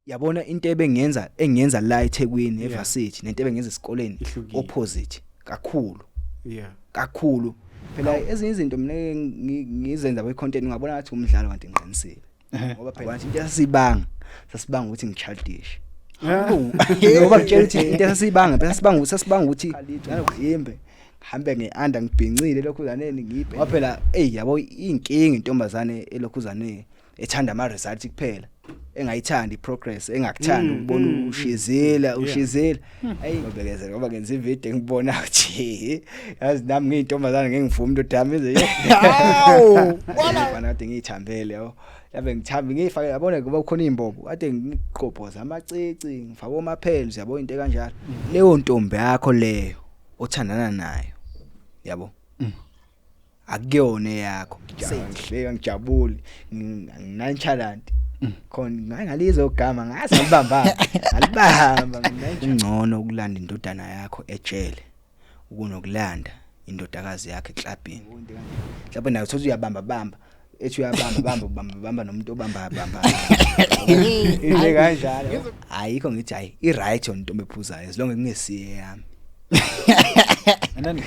yabona into engiyenza la eThekwini eVarsity nento ebengenza esikoleni opposite kakhulu phela ezinye izinto mina ngizenza kwe-content ngabona ngathi umdlalo kanti ngiqinisile ngoba phela into yasibanga sasibanga ukuthi ngichaldish ngoba ngitshela ukuthi into sasibanga ukuthi ngalokuyimbe hambe ngeanda ngibhincile lokhuzaneni ngiphe ngoba phela yabo inkingi intombazane elokhuzane ethanda ama results kuphela engayithandi progress engakuthandi ukubona ushizela ngobekezela ngoba ngenza ivideo ngibona ukuthi yazi nami ngiyintombazana ngengivuma into damize hawu wala kade ngiyithambele yabo yabe ngithambi ngifake yabona kuba kukhona imbobo kade ngiqophoza amacici ngifake omaphels yabo into kanjalo leyo ntombi yakho leyo othandana nayo yabo akuyona yakho seyihleka ngijabule nginanchalanti khona ngalizo gama ngazi alibamba ngingcono ukulanda indodana yakho ejele ukunokulanda indodakazi yakhe eklabini mhlawumbe nayo thothi uyabamba ethi uyabamba nomuntu obamba ile kanjalo ayikho ngithi hayi I right on ntombi ephuzayo as long as ngesiye yami and then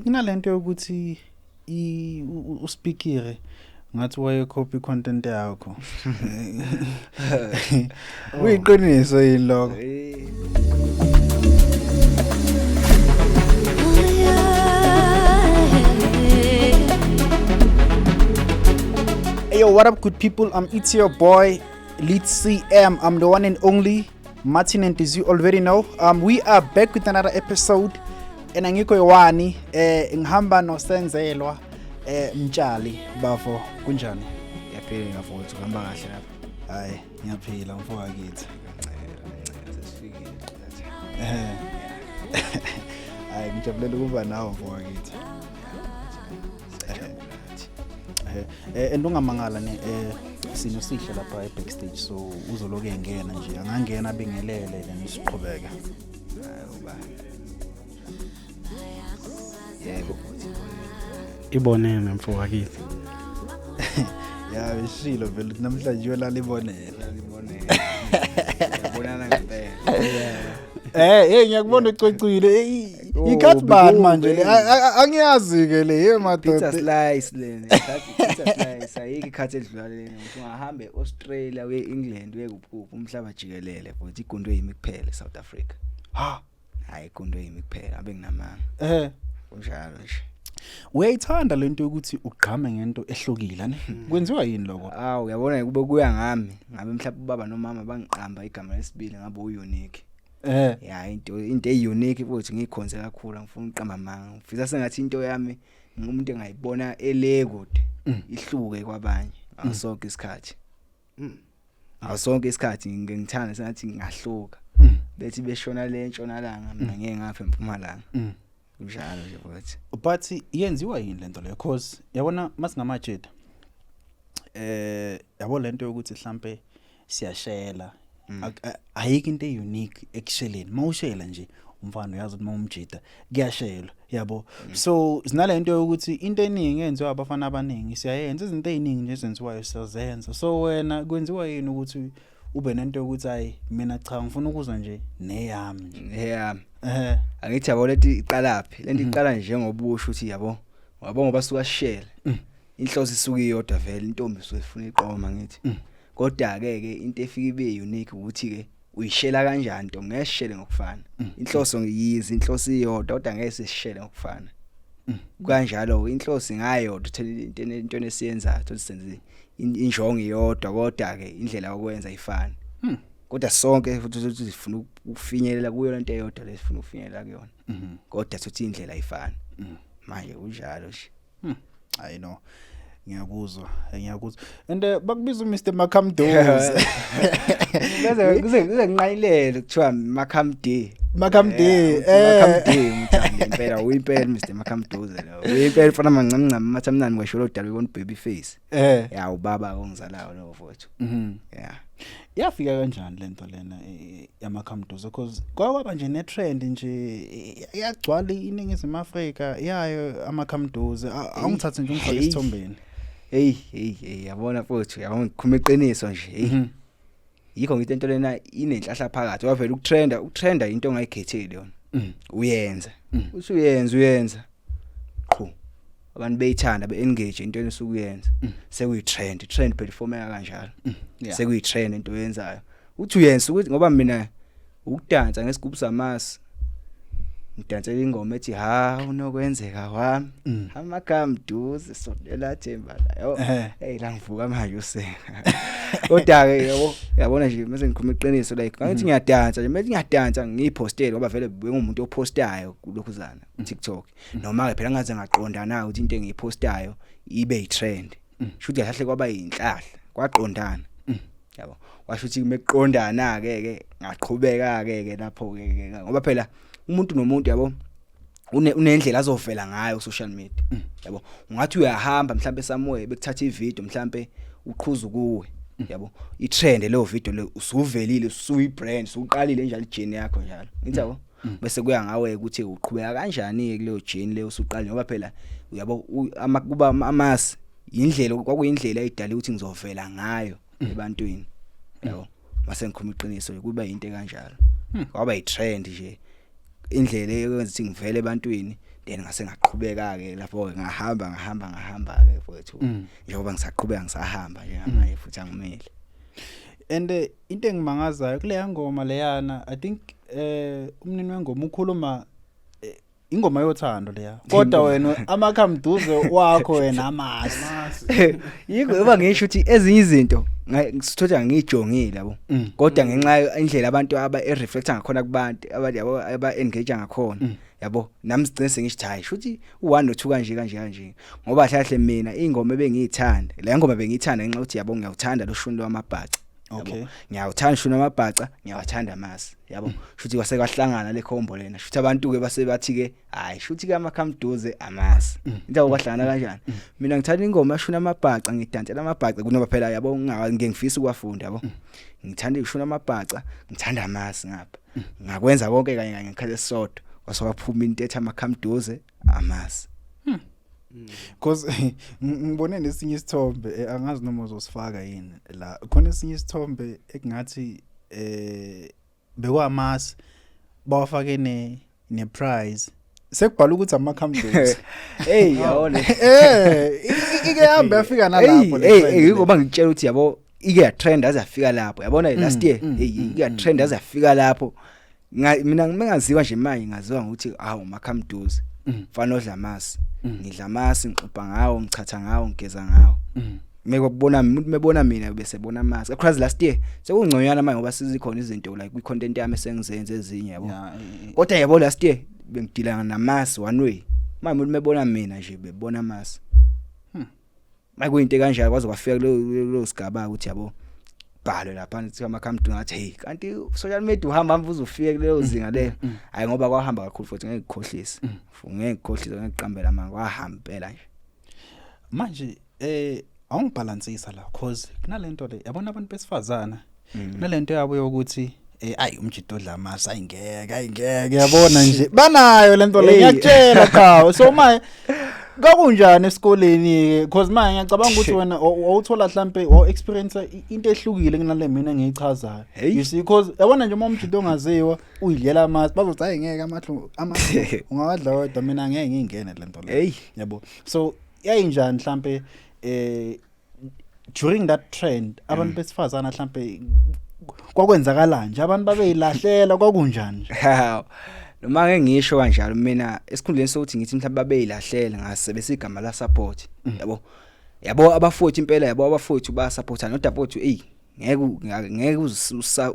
kunalento yokuthi uspikire ngathi waye copy content yakho uyiqiniso yini lokho Yo, what up good people? It's your boy Leeds CM. I'm the one and only Martin, and as you already know, we are back with another episode. And angikho yowani ngihamba nosenzelwa Mtshali bafo kunjani? Yaphila ngafowethu kuhamba kahle lapha. Hayi, ngiyaphila mfowethu kithi. Sesifikile. Hayi, ngijabulela ukuba nawe mfowethu kithi. Endongamangala sino sihle lapha backstage so uzoloke engena nje angangena bengelele nisiqhubeka. Hayi uba. Yebo. Ibonene mfowethu kithi. Ya beshilo vele namhlanje yolala ibonela. Yabonana ngempela. Ngiyakubona ucocile ikhathi bani manje le angiyazi ke le madoda pizza slice lena pizza slice ayike ikhathi edlula lena ukuthi ungahambe eAustralia uye England uye kuphupha umhlaba jikelele futhi igundwe yimi kuphela eSouth Africa hayi igundwe yimi kuphela abe nginamanga kunjalo nje uyayithanda lento ukuthi ugqame ngento ehlukile ne kwenziwa yini lokho uyabona kube kuya ngami ngabe mhlawumbe ubaba nomama bangiqamba igama lesibili ngabe unique ya into eunique futhi ngikhonze kakhulu ngifuna uqamba manga ngifisa sengathi into yami ngumuntu engayibona elekude ihluke kwabanye asonke isikhathi asonke isikhathi ngithanda sengathi ngahluka bethi beshona le ntshonalanga mina ngeke ngafe eMpumalanga kunjalo nje futhi but yenziwa yini lento leyo because yabona masingamajeda yabo lento ukuthi mhlambe siyashela ayike into unique ekusheleni mawushela nje umfana uyazi ukuthi mawumjida kuyashelwa yabo so sinalento yokuthi into eningi yenziwa abafana abaningi siyayenza izinto eziningi nje ezenziwayo siyazenza so wena kwenziwa yini ukuthi ube nento yokuthi hayi mina cha ngifuna ukuzwa nje neyami angithi yabo leti iqalaphi lento iqala nje ngobusho uthi yabo ngoba suka shela inhloso isuka iyodwa vele intombi sifuna iqoma ngithi kodwa ke into efika ibe unique ukuthi ke uyishela kanjani nto ngeshele ngokufana inhloso ngiyizi inhloso iyodwa kodwa ngeke sishele ngokufana kanjalo inhloso ingayodwa uthele into esiyenzayo ukuthi senze injongo iyodwa kodwa ke indlela yokwenza ifana kodwa sonke futhi sifuna ukufinyelela kuyo lento eyodwa lesifuna ukufinyelela kuyona kodwa futhi indlela ifana manje kunjalo nje I know ngiyakuzwa and bakubiza Mr Makamdoze kuze nginqayilele kuthiwa Makamde Makamde mthandi impela uyimpela Mr Makamdoze lo uyimpela fana mancancama mathamnani kwasho lo dala wona baby face ya ubaba ongizalayo lo mfowethu yafika kanjani lento lena yaMakamdoze because kwaba nje ne trend nje yagcwala iningizimu Afrika yayo amaKamdoze angithathe nje umfaka isithombeni hey yabona mfowethu yabona ngikhuluma iqiniso nje hey yikho ngithi into lena inenhlahla phakathi wavela ukutrenda into ongayikhethile yona uyenza usuyenza qhu abantu beyithanda be-engage into esukuyenza sekuyi-trend phela ifomeka kanjalo sekuyi-trend into oyenzayo uthi uyenza ukuthi ngoba mina ukudansa ngesigubhu samasi ngidansela ingoma ethi ha unokwenzeka wami amakamduze sondela themba yo hey la ngivuka manje usenga kodwa ke yabona nje mase ngikhuluma iqiniso like ngathi ngiyadansa nje mase ngiyadansa ngiyipostele ngoba vele bengumuntu opostayo kulokhuzana TikTok noma ke phela ngaze ngaqondana ukuthi into engiyipostayo ibe yitrend shuthi kahle kwaba yinhlahla kwaqondana yabo washo ukuthi kumeqondana ke ngaqhubeka ke lapho ke ngoba phela umuntu nomuntu yabo unendlela azovela ngayo social media yabo ungathi uyahamba mhlambe somewhere bekuthatha ivideo mhlambe uqhuza kuwe yabo i-trend leyo video le usuvelile usuyi-brand usuqalile njalo ijeni yakho njalo ngithi yabo bese kuya ngawe ukuthi uqhubeka kanjani kuleyo jeni leyo usuqalile ngoba phela yabo kuba amasi indlela kwakuyindlela edala ukuthi ngizovela ngayo ebantwini yabo mase ngikhuluma iqiniso kuba into kanjalo kwaba i-trend nje indlela eyenza ukuthi ngivele ebantwini then ngase ngaqhubeka ke lapho ngahamba ke mfowethu njengoba ngisaqhubeka ngisahamba nje manje futhi angimele and into engimangazayo kule ngoma leyana I think umnini wengoma ukhuluma ingoma yothando leya kodwa wena amakhamduze wakho wena amasi yiko ngoba ngisho ukuthi ezinye izinto ngisithola ngijongile yabo kodwa ngenxa indlela abantu aba-reflecta ngakhona kubantu yabo aba-engage ngakhona yabo nami sigcine sengisho hayi shuthi u1 no2 kanje ngoba hlahle mina ingoma ebengiyithanda le ngoma bengiyithanda ngenxa ukuthi yabo ngiyawuthanda lo shuni lwamabhaca okay ngiyawuthanda shuni lwamabhaca ngiyawathanda amasi yabo shuthi kwase kwahlangana le combo lena shuthi abantu ke base bathi ke hayi shuthi ke amakhamduze amasi into kwahlangana kanjani mina ngithanda ingoma yashuna amabhaca ngidansela amabhaca kunoba phela yabo ngengifisa ukwafunda yabo ngithanda ishuna amabhaca ngithanda amasi ngapha ngakwenza konke kanye ngekhala esisodwa kwasowaphuma into ethi amakhamduze amasi because ngibone nesinye isithombe angazi noma uzosifaka yini la khona esinye isithombe ekungathi bekwamasi bawafake ne prize sekubhala ukuthi amakhamduze hey yabona ike hamba yafika nalapho le ngoba ngitshela ukuthi yabo ike trend azafika lapho yabona last year ike trend azafika lapho mina ngingaziwa nje manje ngaziwa ukuthi hawu makhamduze mfana odla amasi ngidla amasi ngixoxa ngawo ngichatha ngawo ngigeza ngawo mekubona umuntu mebona mina bese bona amasi across last year sekungconyana manje ngoba sizikhona izinto like kwi-content yami esengizenze ezinye yabo kodwa yabo last year bengidila namasi one way manje umuntu mebona mina nje bebona amasi manje kuyinto kanjalo kwaze kwafika lo sigaba ukuthi yabo bhalo lapha nithi amakhamdu ngathi hey kanti social media uhamba mvuzo ufike kuleyo zinga leyo hayi ngoba kwahamba kakhulu futhi ngeke ngikhohlise ngeke ngiqambela manje kwahambela nje manje awungibalansisa la cause kunalento le yabona abantu besifazana kunalento yabo yokuthi ayi umjito odla amasi ayingeke yabona nje banayo lento le ngiyakutshela cha so manje kakunjani esikoleni because manje ngiyacabanga ukuthi wena awuthola mhlambe experience into ehlukile kunale mina engiyichazayo you see because yabona nje uma umjito ongaziwa uyidlela amasi bazothi hayi ngeke amahlo ungawadla kodwa mina ngeke ngingene lento le yabo so yayinjani mhlambe during that trend abantu besifazana mhlambe kwakwenzakala nje abantu babeyilahlela kwakunjani noma ngeke ngisho kanjalo mina esikhundleni sokuthi ngithi mhlawumbe babeyilahlela ngasebenzisa igama la support yabo abafowethu impela yabo abafowethu ba supportana kodwa mfowethu ngeke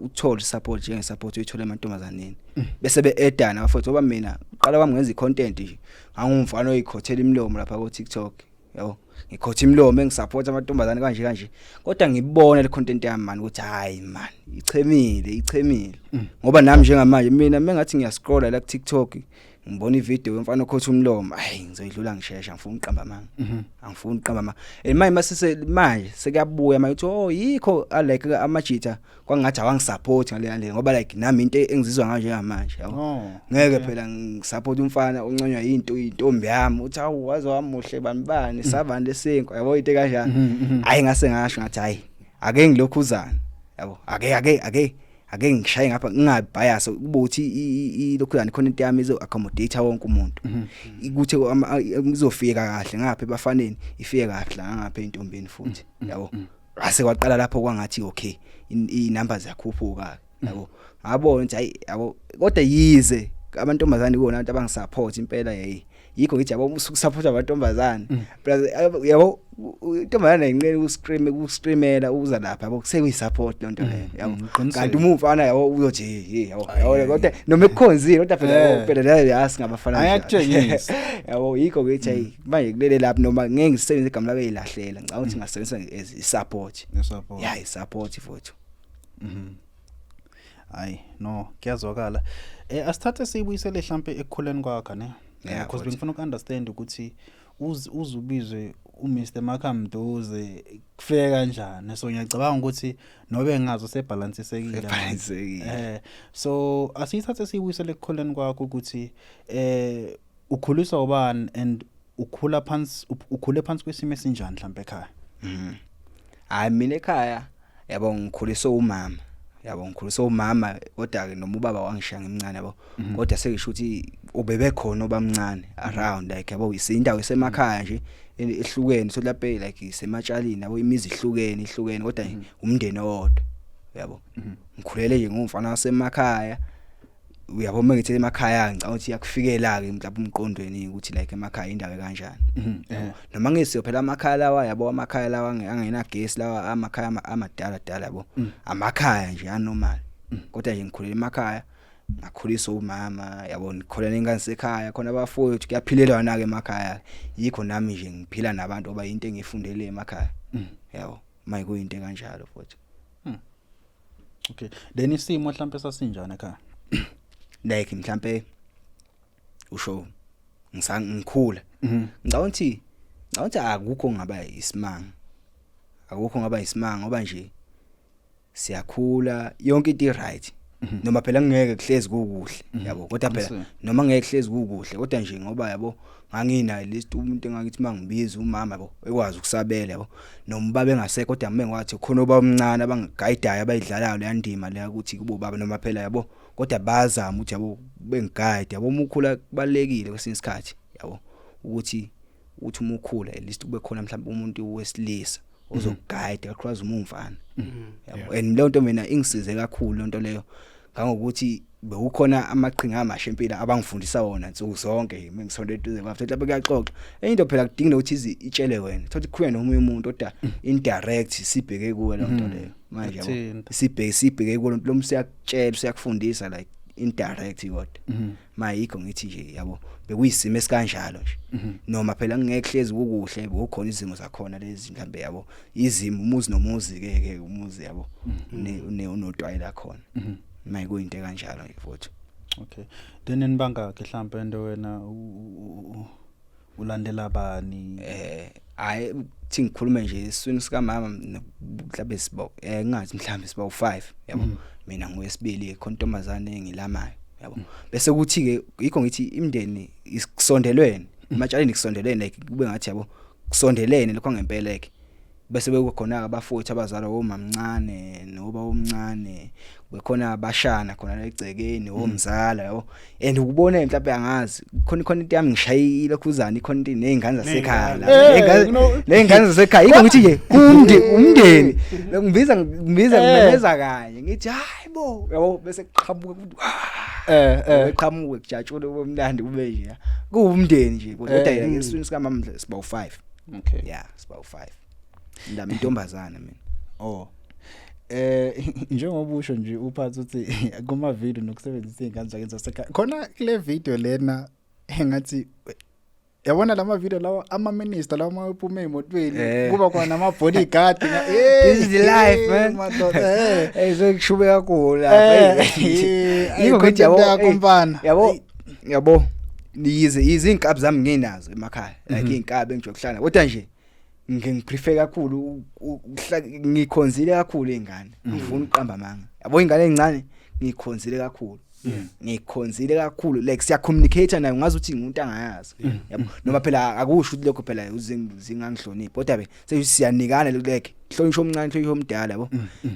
uthole support njenge support uyithola emantombazaneni bese beedana abafowethu ngoba mina uqala kwami ngenza icontent nje ngangumfana oyikhothela imlomo lapha ku TikTok yabo ngikhotha imlomo engisupport amantombazane kanje kodwa ngibona le content yami man ukuthi hayi man ichemile ngoba nami njengamanje mina mengathi ngiyascrolla la ku TikTok ngibona ivideo yomfana okhotha umlomo hayi ngizoyidlula ngishesha ngifuna uqamba manga angifuni uqamba manga manje sekuyabuya manje oh yikho like amajita kwangathi awangisupport ngale ngoba like nami into engizizwa ngayo njengamanje yabo ngeke phela ngisupport umfana onconywa intombi yami uthi awu waze wamuhle banibani savande senko yabo into kanjani hayi ngase ngasho ngathi hayi ake ngilokhuzana yabo ake ngishaye ngapha ngingabias ubuthi ilokhuzana content yami izo accommodate wonke umuntu ukuthi ngizofika kahle ngapha ebafaneni ifike kahle ngapha entombeni futhi yabo ase kwaqala lapho kwangathi okay i-numbers yakhuphuka yabo ngabona ukuthi hayi yabo kodwa yize abantombazane kuona abantu abangisupport impela yikho ngithi yabo usukusupport abantombazane yabo intombazane ayinqeni ukuscreamela uza lapha yabo sekuyisupport lonto leyo yabo kanti umufana yabo uyothi yabo kodwa noma ekukhonzile kodwa phela la yasi ngabafana ayakutshengisa yabo yikho ngithi hayi manje kulele lapha noma ngeke ngisebenzise igama lake ilahlela ngicabanga ukuthi ngasebenzisa i-support yeah i-support futhi hayi no kuyazwakala asithathe siyibuyisele mhlambe ekukhuleni kwakhe ne because bengifuna ukunderstand ukuthi uzubizwe uMr Makamduze kufika kanjani so ngiyacabanga ukuthi nobe ngazo sebalancesekile so asithathe siyibuyisele ekukhuleni kwakhe ukuthi ukhuliswa ubani and ukhule phansi kwesimo esinjani mhlambe ekhaya hayi mina ekhaya yabo ngikhuliswa umama yabo ngikhuliswa umama kodwa ke noma ubaba wangishaya ngimncane yabo kodwa sekisho ukuthi ubebe khona obamncane around like yabo isindawo esemakhaya nje ehlukene so lapha like isematshalini yabo imizi ihlukene kodwa umndeni owodwa yabo ngikhulele nje ngumfana wasemakhaya uyabo mengithi emakhaya ngicabanga ukuthi yakufikela ke mhlawumbe umqondweni ukuthi like emakhaya indawo kanjani noma ngisiyo phela amakhaya lawa yabo amakhaya lawa angena gas lawa amakhaya amadala yabo amakhaya nje anormal kodwa nje ngikhulela emakhaya ngakhuliswa umama yabo ngikholela ingane sekhaya khona abafowethu kuyaphilelwana ke emakhaya yikho nami nje ngiphila nabantu oba into engifundele emakhaya yabo maye kuyinto kanjalo futhi okay then isimo mhlawumbe sasinjani ekhaya like mhlambe usho ngikhula ngicabanga ukuthi akukho ngaba isimanga ngoba nje siyakhula yonke into right noma phela ngeke kuhlezi kukuhle yabo kodwa phela noma ngeke kuhlezi kukuhle kodwa nje ngoba yabo ngangina list umuntu engakithi mangibiza umama yabo ekwazi ukusabela yabo noma baba engasekho kodwa mengwathi khona oba omncane abangigayidayo abayidlalayo le ndima le ukuthi kubo baba noma phela yabo kodwa bazama ukuthi yabo bengiguide yabo umukhula kubalekile kwesinye isikhathi yabo ukuthi umukhula at least kube khona mhlawumbe umuntu wesilisa ozoguide across umumfana yabo and le nto mina ingisize kakhulu lonto leyo ngangokuthi bekukhona amaqhinga amashempila abangifundisa wona insuku zonke mengisonde eduze bafethu lapha kuyaxoxa into phela kudinga ukuthi itshele wena thothi khuyena nomunye umuntu kodwa indirect sibheke kuwe lonto leyo manje yabo sibheke kuwe lo msiyakutshela usiyakufundisa like indirect kodwa mayikho ngithi nje yabo bekuyisimo esikanjalo nje noma phela ngeke hlezi kukuhle ukukhona izimo zakhona lezi mhlambe yabo izimo umuzi nomuzi ke umuzi yabo unotwayela khona maye kuyinto kanjalo nje futhi okay then enibanga ke mhlambe into wena ulandela bani hayi thi ngikhulume nje iswini sika mama mhlawumbe sibo ngathi mhlawumbe siba u5 yabo mina ngoyesibili khona intombazane engilamayo yabo bese kuthi ke yikho ngithi imndeni isondelweni ematshaleni kusondelene like kube ngathi yabo kusondelene lokho ngempela ke bese bekukhona abafowethu abazalwa omamncane noba omncane bekhona abashana khona la egcekeni omzala yabo and ukubona mhlawumbe angazi khona into yami ngishayile khuzana ikhona into nezingane zasekhaya le ngane zasekhaya yikho ngithi nje umndeni ngibiza ngimemeza kanye ngithi hayibo yabo bese qhamuka qhamuka kujatshule bomlandi kube nje kuwumndeni nje kodwa yena ngesizwe sika mama siba u5 okay yeah siba u5 ndami intombazana mina njengoba usho nje uphatha uthi kuma video nokusebenzisa izingane zakhe zasekhaya khona kule video lena engathi yabona lama video lawa ama minister lawa mawuphuma emotweni kuba khona ama bodyguard this is the life man sekushume kakhulu lapha yiko ngithi yabo yabo yize inkabi zami nginazo emakhaya like inkabi engijokuhlala kodwa nje ngiprefer kakhulu ngikhonzile kakhulu izingane ngifuna uqamba manga yabo ingane ezincane ngikhonzile kakhulu ngikhonzile kakhulu like siya communicate nayo ngazi ukuthi umuntu angayazi yabo noma phela akusho ukuthi lokho phela uzingangihloniphi kodwa be siyanikana like hlonishwa omncane hlonishwa omdala yabo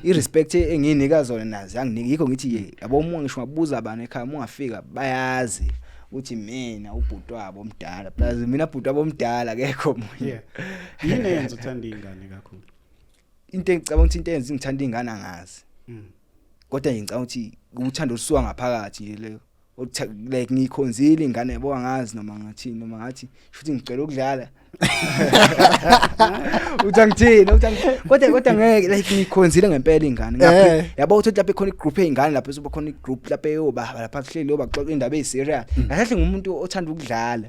irespect enginika zona nazi yanginika yikho ngithi yabo uma ngisho ngabuza abana ekhaya uma ungafika bayazi uthi mina ubhuti wabo omdala plus mina ubhuti wabo omdala akekho munye yini yenza uthanda izingane kakhulu into engicabanga ukuthi into yenza ngithanda izingane angazi kodwa ngicabanga ukuthi uthando lusuka ngaphakathi nje leyo like ngikhonzile ingane yabo angazi noma ngathi futhi ngicela ukudlala uthangithina kodwa ngeke like ngikhonzile ngempela ingane ngapha yabo uthi lapha khona igroup eyingane lapha soba khona igroup lapha eyoba lapha kuhleli yoba xoxa indaba eziserious kahle ngumuntu othanda ukudlala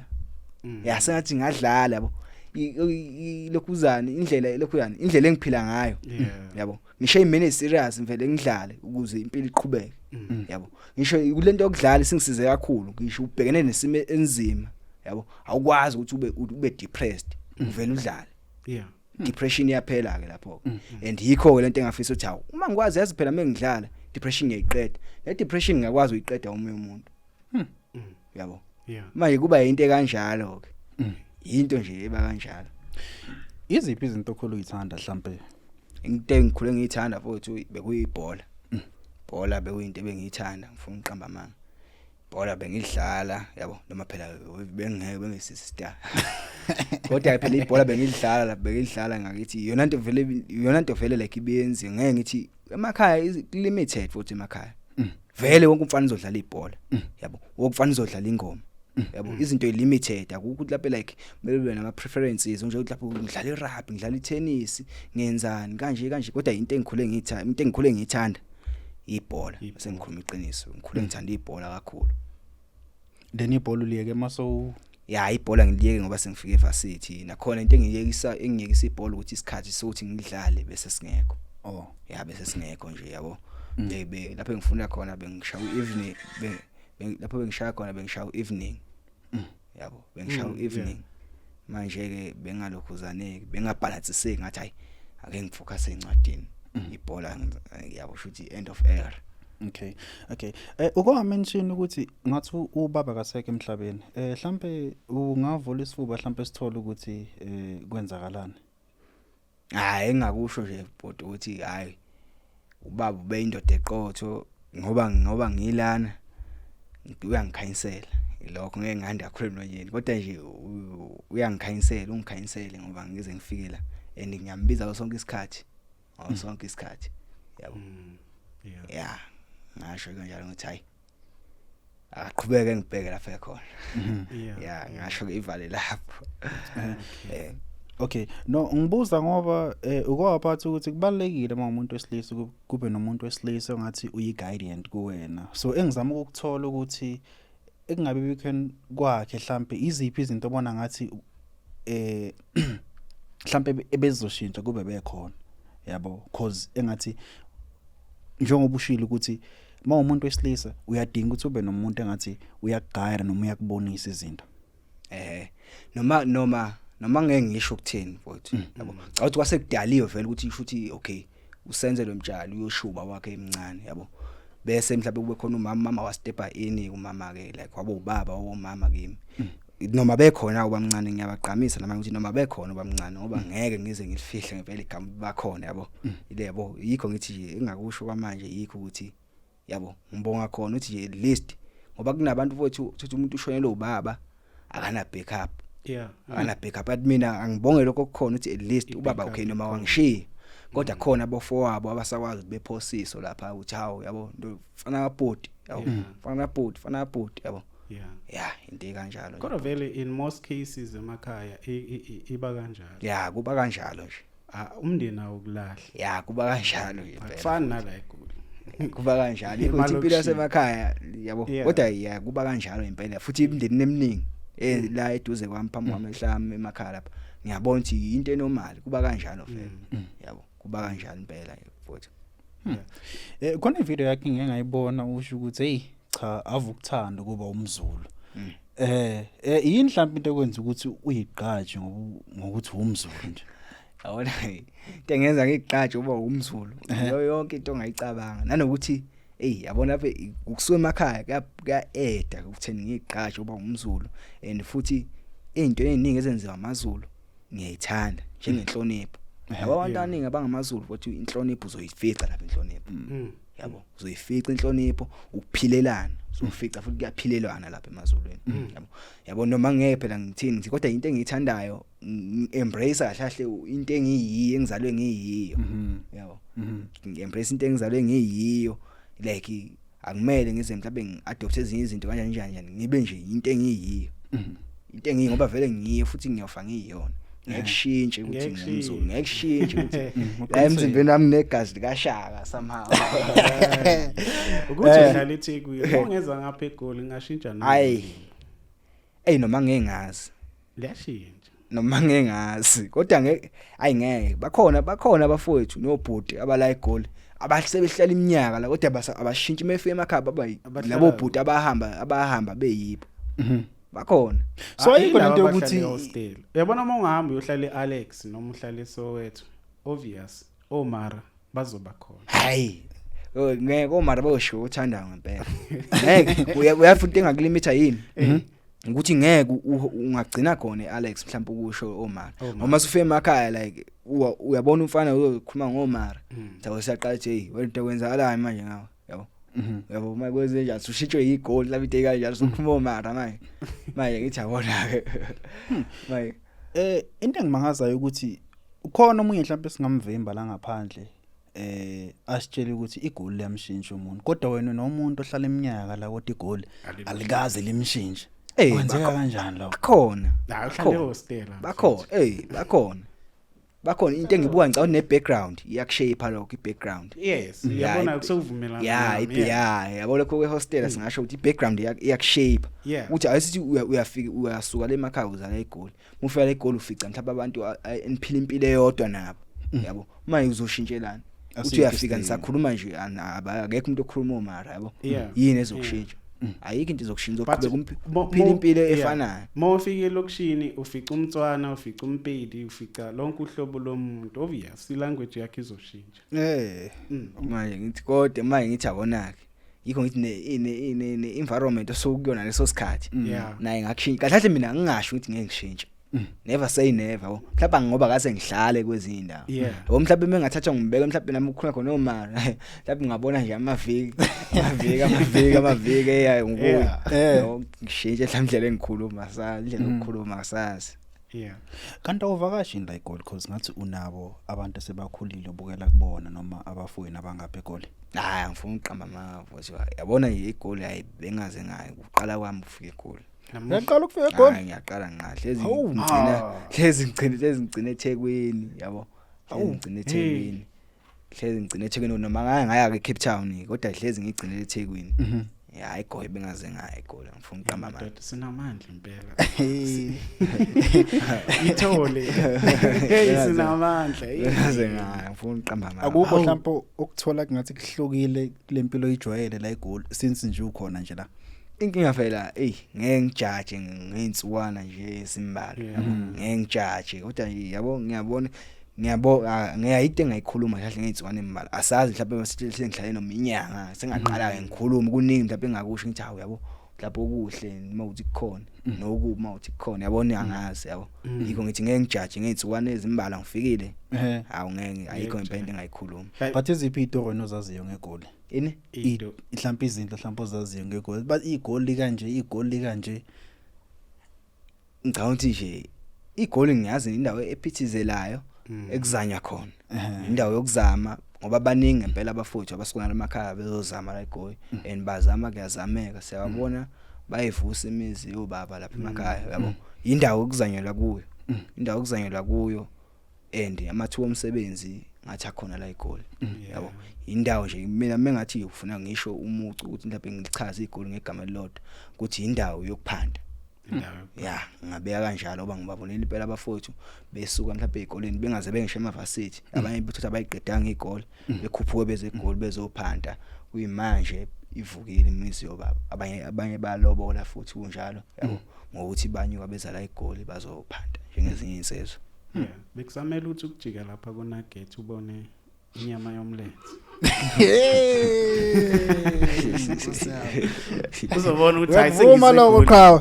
yasengathi ngadlala yabo lokhuzana indlela engiphila ngayo yabo ngisho imene serious mvele ngidlale ukuze impilo iqhubeke yabo ngisho kulento yokudlala singisize kakhulu ngisho ubhekene nesimo enzima yabo awukwazi ukuthi ube depressed uvela udlale depression iyaphela ke lapho and yikho ke lento engafisa ukuthi hawu uma ngikwazi yazi phela mengidlala depression ngiyayiqeda le depression ngiyakwazi uyiqeda umuntu yabo manje kuba into kanjalo ke into nje eba kanjalo iziphi izinto okhulu uyithanda mhlambe into engikhule ngiyithanda futhi bekuyibhola ibhola bekuyinto ebengiyithanda ngifuna uqamba amanga ibhola bengidlala yabo noma phela bengeke bengisisister kodwa phela ibhola bengidlala lapha bengidlala ngakithi yona nto vele like ibenzi ngeke ngithi emakhaya limited futhi emakhaya vele wonke umfana uzodlala ibhola yabo wonke umfana uzodlala ingoma yabo izinto limited akukuthi lapha like mele nama preferences nje ukuthi lapha ngidlala irugby ngidlala itennis ngenzani kanje kodwa into engikhule ngiyithanda ibhola sengikhuluma iqiniso ngikhule ngithanda ibhola kakhulu then ibhola uliyeke maso ibhola ngiliyeke ngoba sengifike evarsity nakhona into engiyekisa ibhola ukuthi isikhathi sokuthi ngidlale bese singekho bese singekho nje yabo lapha engifunda khona bengishawa evening lapho bengishaya khona bengishaya evening yabo bengishaya evening manje ke bengalokhuzaneki bengabhalansiseki ngathi hayi ake ngifocus encwadini ibhola yabo shuthi end of era okay uko mention ukuthi ngathi ubaba kasekho emhlabeni mhlambe ungavula isifuba mhlambe sithola ukuthi kwenzakalani engakusho nje bhuti ukuthi hayi ubaba ube indoda eqotho ngoba ngilana uyangikhanyisela lokho ngeke ngihamba kakhulu yini kodwa nje ungikhanyisele ngoba ngize ngifike la and ngiyambiza sonke isikhathi yabo ngasho kanjalo ngithi hayi aqhubeke ngibheke lapha ekhona ngasho ke ivale lapho okay no ngibuza ngoba ukwaphatha ukuthi kubalekile uma umuntu wesilisa kube nomuntu wesilisa ongathi uyi-guardian kuwena so engizama ukuthola ukuthi ekungabe weekend kwakhe mhlambe iziphi izinto obona ngathi mhlambe ebezoshintsha kube bekhona yabo cause engathi njengoba ushilo ukuthi uma umuntu wesilisa uyadinga ukuthi ube nomuntu engathi uyakugayira noma uyakubonisa izinto noma ngeke ngisho ukuthini futhi yabo cha ukuthi kwasekudaliwe vele ukuthi isho ukuthi okay usenzelwe mtshalo uyoshuba wakhe emncane yabo bese mhlawumbe kube khona umama wastepa ini umama ke like wabo ubaba womama kimi noma bekhona ubamncane ngiyabaqhamisa nama ukuthi noma bekhona ubamncane ngoba ngeke ngize ngilifihle ngempela igama bakhona yabo yebo yikho ngithi engakusho kwamanje yikho ukuthi yabo ngibonga khona ukuthi at least ngoba kunabantu futhi ukuthi umuntu ushonele ubaba akana backup akana backup but mina angibonge lokho kukhona ukuthi at least ubaba okay noma wangishiya kodwa khona abofo wabo abasakwazi bephosiso lapha uthi hawo yabo fana kapoti yabo fana kapoti yabo into kanjalo kodwa vele in most cases emakhaya iba kanjalo kuba kanjalo nje umndeni awukulahla kuba kanjalo nje fana nala kuba kanjalo ukuthi impilo yasemakhaya yabo kodwa kuba kanjalo impela futhi imindeni eminingi la eduze kwami phambi kwami ehlami emakhaya lapha ngiyabona ukuthi into enormal kuba kanjalo vele yabo kuba kanjalo impela futhi khona ivideo yakhe ngeke ngayibona usho ukuthi hey cha avukuthanda kuba umZulu yini mhlawumbe into ekwenza ukuthi uyiqhaje ngokuthi umZulu nje yabona into engenza ngiqhaje uba umZulu yonke into ongayicabanga nanokuthi yabona lapha ukusuka emakhaya kuya ukutheni ngiqhaje uba umZulu and futhi into eziningi ezenziwa amaZulu ngiyayithanda njengenhlonipho yabo abantu abaningi abangamaZulu futhi inhlonipho uzoyifica lapha inhlonipho yabo uzoyifica inhlonipho ukuphilelana uzofica futhi kuyaphilelwana lapha emazulwini yabo noma ngeke phela ngithini ngithi kodwa into engiyithandayo embrace kahle into engiyiyo engizalwe ngiyiyo yabo ngi-embrace into engizalwe ngiyiyo like akumele ngize mhlawumbe ngi-adopt ezinye izinto kanjani ngibe nje into engiyiyo into engiyi ngoba vele ngiyiyo futhi ngiyofa ngiyiyona ngekushintshe ukuthi ngumZulu ngekushintshe ukuthi la emzimbeni wami negazi likaShaka somehow ukuthi udlala eThekwini ongeza ngapha eGoli ngashintsha nami noma ngengazi liyashintsha noma ngengazi kodwa ngeke bakhona abafowethu nobhuti abala eGoli abasebehlala iminyaka la kodwa abashintsha imefika emakhaya baba labo bhuti abahamba beyibo bakhona so ayikho into yokuthi uyabona uma ungahamba uyohlala eAlex noma uhlala eSoweto obvious Omara bazoba khona hayi ngeke Omara bayosho uthanda ngempela ngeke uyafuthi engakulimita yini ukuthi ngeke ungagcina khona eAlex mhlawumbe ukusho Omara noma sufike emakhaya like uyabona umfana uzokhuluma ngoMara jawu siyaqala nje wena kwenzakala manje ngawe yabo yabo uma kwenze njalo ushintshwe igoli la into kanjalo sokhuluma Omara manje ngithi yabona ke manje into engimangazayo ukuthi ukhona omunye mhlawumbe singamvimba la ngaphandle asitshela ukuthi igoli liyamshintsha umuntu kodwa wena nomuntu ohlala eminyaka la kodwa igoli alikaze limshintshe kwenzeka kanjani lo bakhona la uhlale hostel bakhona into engibuka ngicabanga ne background iyakushape lokho i-background yes yabona kusovumelana yabo lokho kwe hostel singasho ukuthi i-background iyakushape uthi ayisithi uyafika uyasuka le makhaya uzala eGoli ufika la eGoli ufica mhlawumbe abantu eniphila impilo eyodwa nabo yabo manje uzoshintshelana uthi uyafika nisakhuluma nje akekho umuntu okhuluma Omara yabo yini ezokushintsha ayikho into izokushintsha ukuphila impilo efanayo mawufike lokishini ufica umtswana ufica umpedi ufica lonke uhlobo lomuntu obvious ilanguage yakhe izoshintsha manje ngithi kodwa manje ngithi abonake yikho ngithi ne environment osokuyona leso sikhathi naye ngakushintsha kahle mina ngingasho ukuthi ngeke ngishintshe never say never mhlawumbe ngoba kase ngihlale kwezinye indawo mhlawumbe mengathatha ngibeke mhlawumbe nami ukukhula khona Omara mhlawumbe ngabona nje amaviki ngukuyo ngishintshe mhlawumbe engikhuluma indlela yokukhuluma asazi kanti awuvakashini la eGoli because ngathi unabo abantu sebakhulile obukela kubona noma abafowini abangapha eGoli hayi angifuni uqamba amavo yabona nje eGoli hayi bengaze ngayo uqala kwami ufika eGoli ngiyaqala ukufika eGoli ngiyaqala ngahle hlezi ngicine eThekwini yabo ngicine eThekwini noma ngaya ke Cape Town kodwa hlezi ngigcinele eThekwini hayi eGoli bengaze ngayo eGoli ngifuna uqamba amandla sinamandla impela ithole sinamandla bengaze ngayo ngifuna uqamba amandla akukho mhlawumbe ukuthola ngathi kuhlukile kulempilo ojwayele la eGoli since nje ukhona nje la inkinga phela ngeke ngijaje ngeinsuwana nje esimbalo ngeke ngijaje kodwa yabo ngiyayite engayikhuluma kahle ngeinsuwana emibala asazi mhlawumbe sihle ngihlale nominyanga sengaqala ke ngikhuluma kuningi mhlawumbe engakusho ngithi hawu yabo lapho okuhle noma uthi kukhona nokuma uthi kukhona yabona angazi yabo yikho ngithi ngeke ngijaje ngeinsuwana ezimbala ngifikile hawu ngeke ayikho impela engayikhuluma but iziphi izitori ozaziyo ngeGoli ini mhlawumbe izinto mhlawumbe ozaziyo ngeGoli but igoli kanje ngicabanga ukuthi nje igoli ngiyazi indawo ephithizelayo ekuzanya khona indawo yokuzama ngoba baningi ngempela abafowethu abasukana emakhaya bezozama la eGoli and bazama kuyazameka siyabona bayivusa imizi yobaba lapha emakhaya yabo indawo yokuzanyelwa kuyo and amathuba omsebenzi ngathi akhona la eGoli yabo indawo nje mina mengathi ufuna ngisho umucu ukuthi mhlawumbe ngilichaze iGoli ngegama elilodwa ukuthi indawo yokuphanda ya ngabeka kanjalo oba ngibabonela impela abafowethu besuka mhlawumbe ezikoleni bengaze bengisho emaVarsity abanye bethu abayiqedanga igoli bekhuphuke beze egoli bezophanda kuyimanje ivukile imizi yobaba abanye balobola futhi kunjalo yabo ngokuthi banyuka beza la igoli bazophanda njengezinye insizwe bekusamela ukuthi ukujika lapha kuNugget ubone inyama yomlenze uzobona ukuthi ayisengizuma lokho qhawe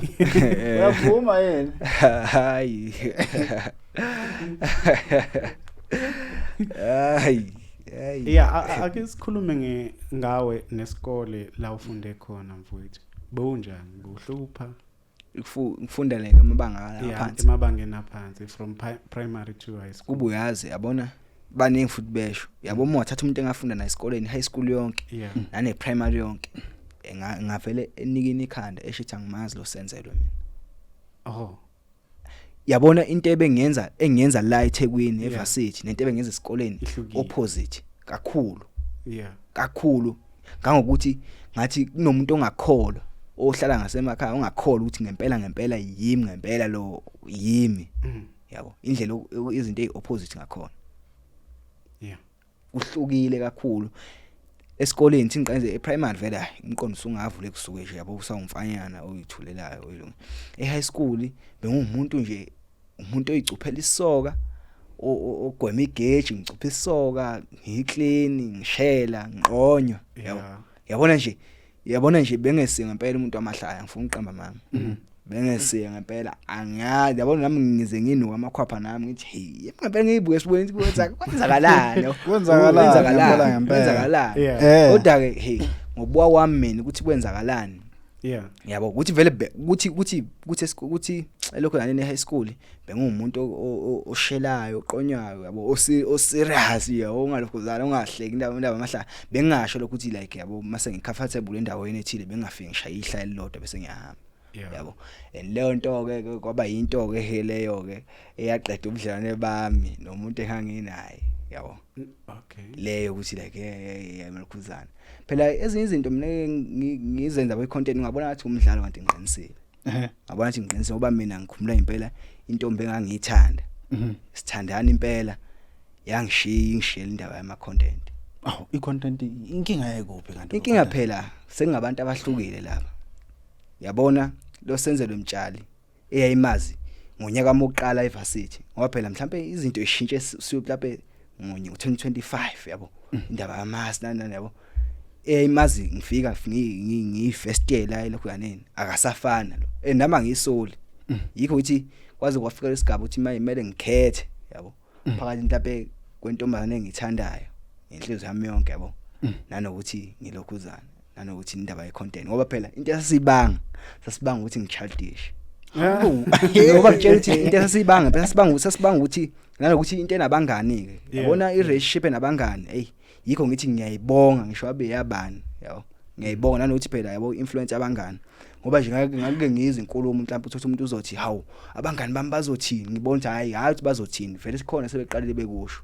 uyavuma yena hayi hayi yeah ake sikhulume ngawe nesikole la ufunde khona mfowethu bowunjani buhlupha ngifunda leke amabanga aphansi emabangeni aphansi from primary to high school kubuyazi yabona baningi futhi besho yabo uma wathatha umuntu engafunda na esikoleni high school yonke nane primary yonke ngavele enikini ikhanda eshithi angimazi lo senzelwe mina yabona into engiyenza la eThekwini eVarsity nento ebengenza esikoleni opposite kakhulu ngangokuthi ngathi kunomuntu ongakholwa ohlala ngasemakhaya ongakholwa ukuthi ngempela ngempela lo yimi yabo indlela izinto eziopposite ngakhona uhlukile kakhulu esikoleni sinqenze eprimary vela umqondo usungavule kusuke nje yabo usawumfanyana oyithulelayo oyilungu ehigh school bengumuntu nje umuntu oyicuphela isoka ogwema igeji ngicupha isoka ngiclean ngishela ngiqonywa yabona nje bengese ngempela umuntu wamahlaya ngifuna uqamba mama bengese ngempela angiyazi yabona nami ngize nginuka amakhwapha nami ngithi hey ngempela ngiyibuke sibone ukuthi kwenzakalani kodwa ke hey ngobuwa kwami mina ukuthi kwenzakalani yabo ukuthi vele ukuthi elokho yanene high school bengumuntu oshelayo oqonywayo yabo oserious yabo ongalokhuzana ongahleki indaba amahlala bengasho lokuthi like yabo mase ngicomfortable endaweni ethile bengafiki ngishaya ihla elilodwa bese ngiyahamba yabo leyo nto ke kwaba yinto ke leyo ke eyaqeda ubudlelwane bami nomuntu enganginaye yabo leyo ukuthi like yamlokhuzana phela ezinye izinto mina ngizenza kwi-content ngabona ngathi umdlalo kanti ngiqinisile ngabona ngathi ngiqinisile ngoba mina ngikhumula impela intombi engangiyithanda sithandana impela yangishiyela indaba yama-content i-content inkinga yekuphi kanti inkinga phela sengabantu abahlukile laba yabona lo senzelwe mtshali eyayimazi ngonyaka wokuqala eVarsity ngoba phela mhlambe izinto eshintshe lapha ngo-2025 yabo indaba yamasi nani yabo eyayimazi ngifika ngi-first year la lokho yaneni akasafana lo nami ngiyisoli yikho ukuthi kwaze kwafika lesigaba ukuthi mayimele ngikhethe yabo phakathi mhlambe kwentombazane engithandayo inhliziyo yami yonke yabo nanokuthi ngilokhuzana nanokuthi indaba ye-content ngoba phela into sasibanga ukuthi ngichaldish ngoba ngitshela ukuthi into sasibanga ukuthi nanokuthi into enabangani ke yabona i-relationship enabangani hey yikho ngithi ngiyayibonga ngisho abe yabani yabo ngiyayibonga nanokuthi phela yabo influence abangani ngoba nje ngake ngizwe inkulumo mhlawumbe ukuthi umuntu uzothi hawu abangani bami bazothini ngibona hayi ukuthi bazothini vele sikhona sebeqalile bekusho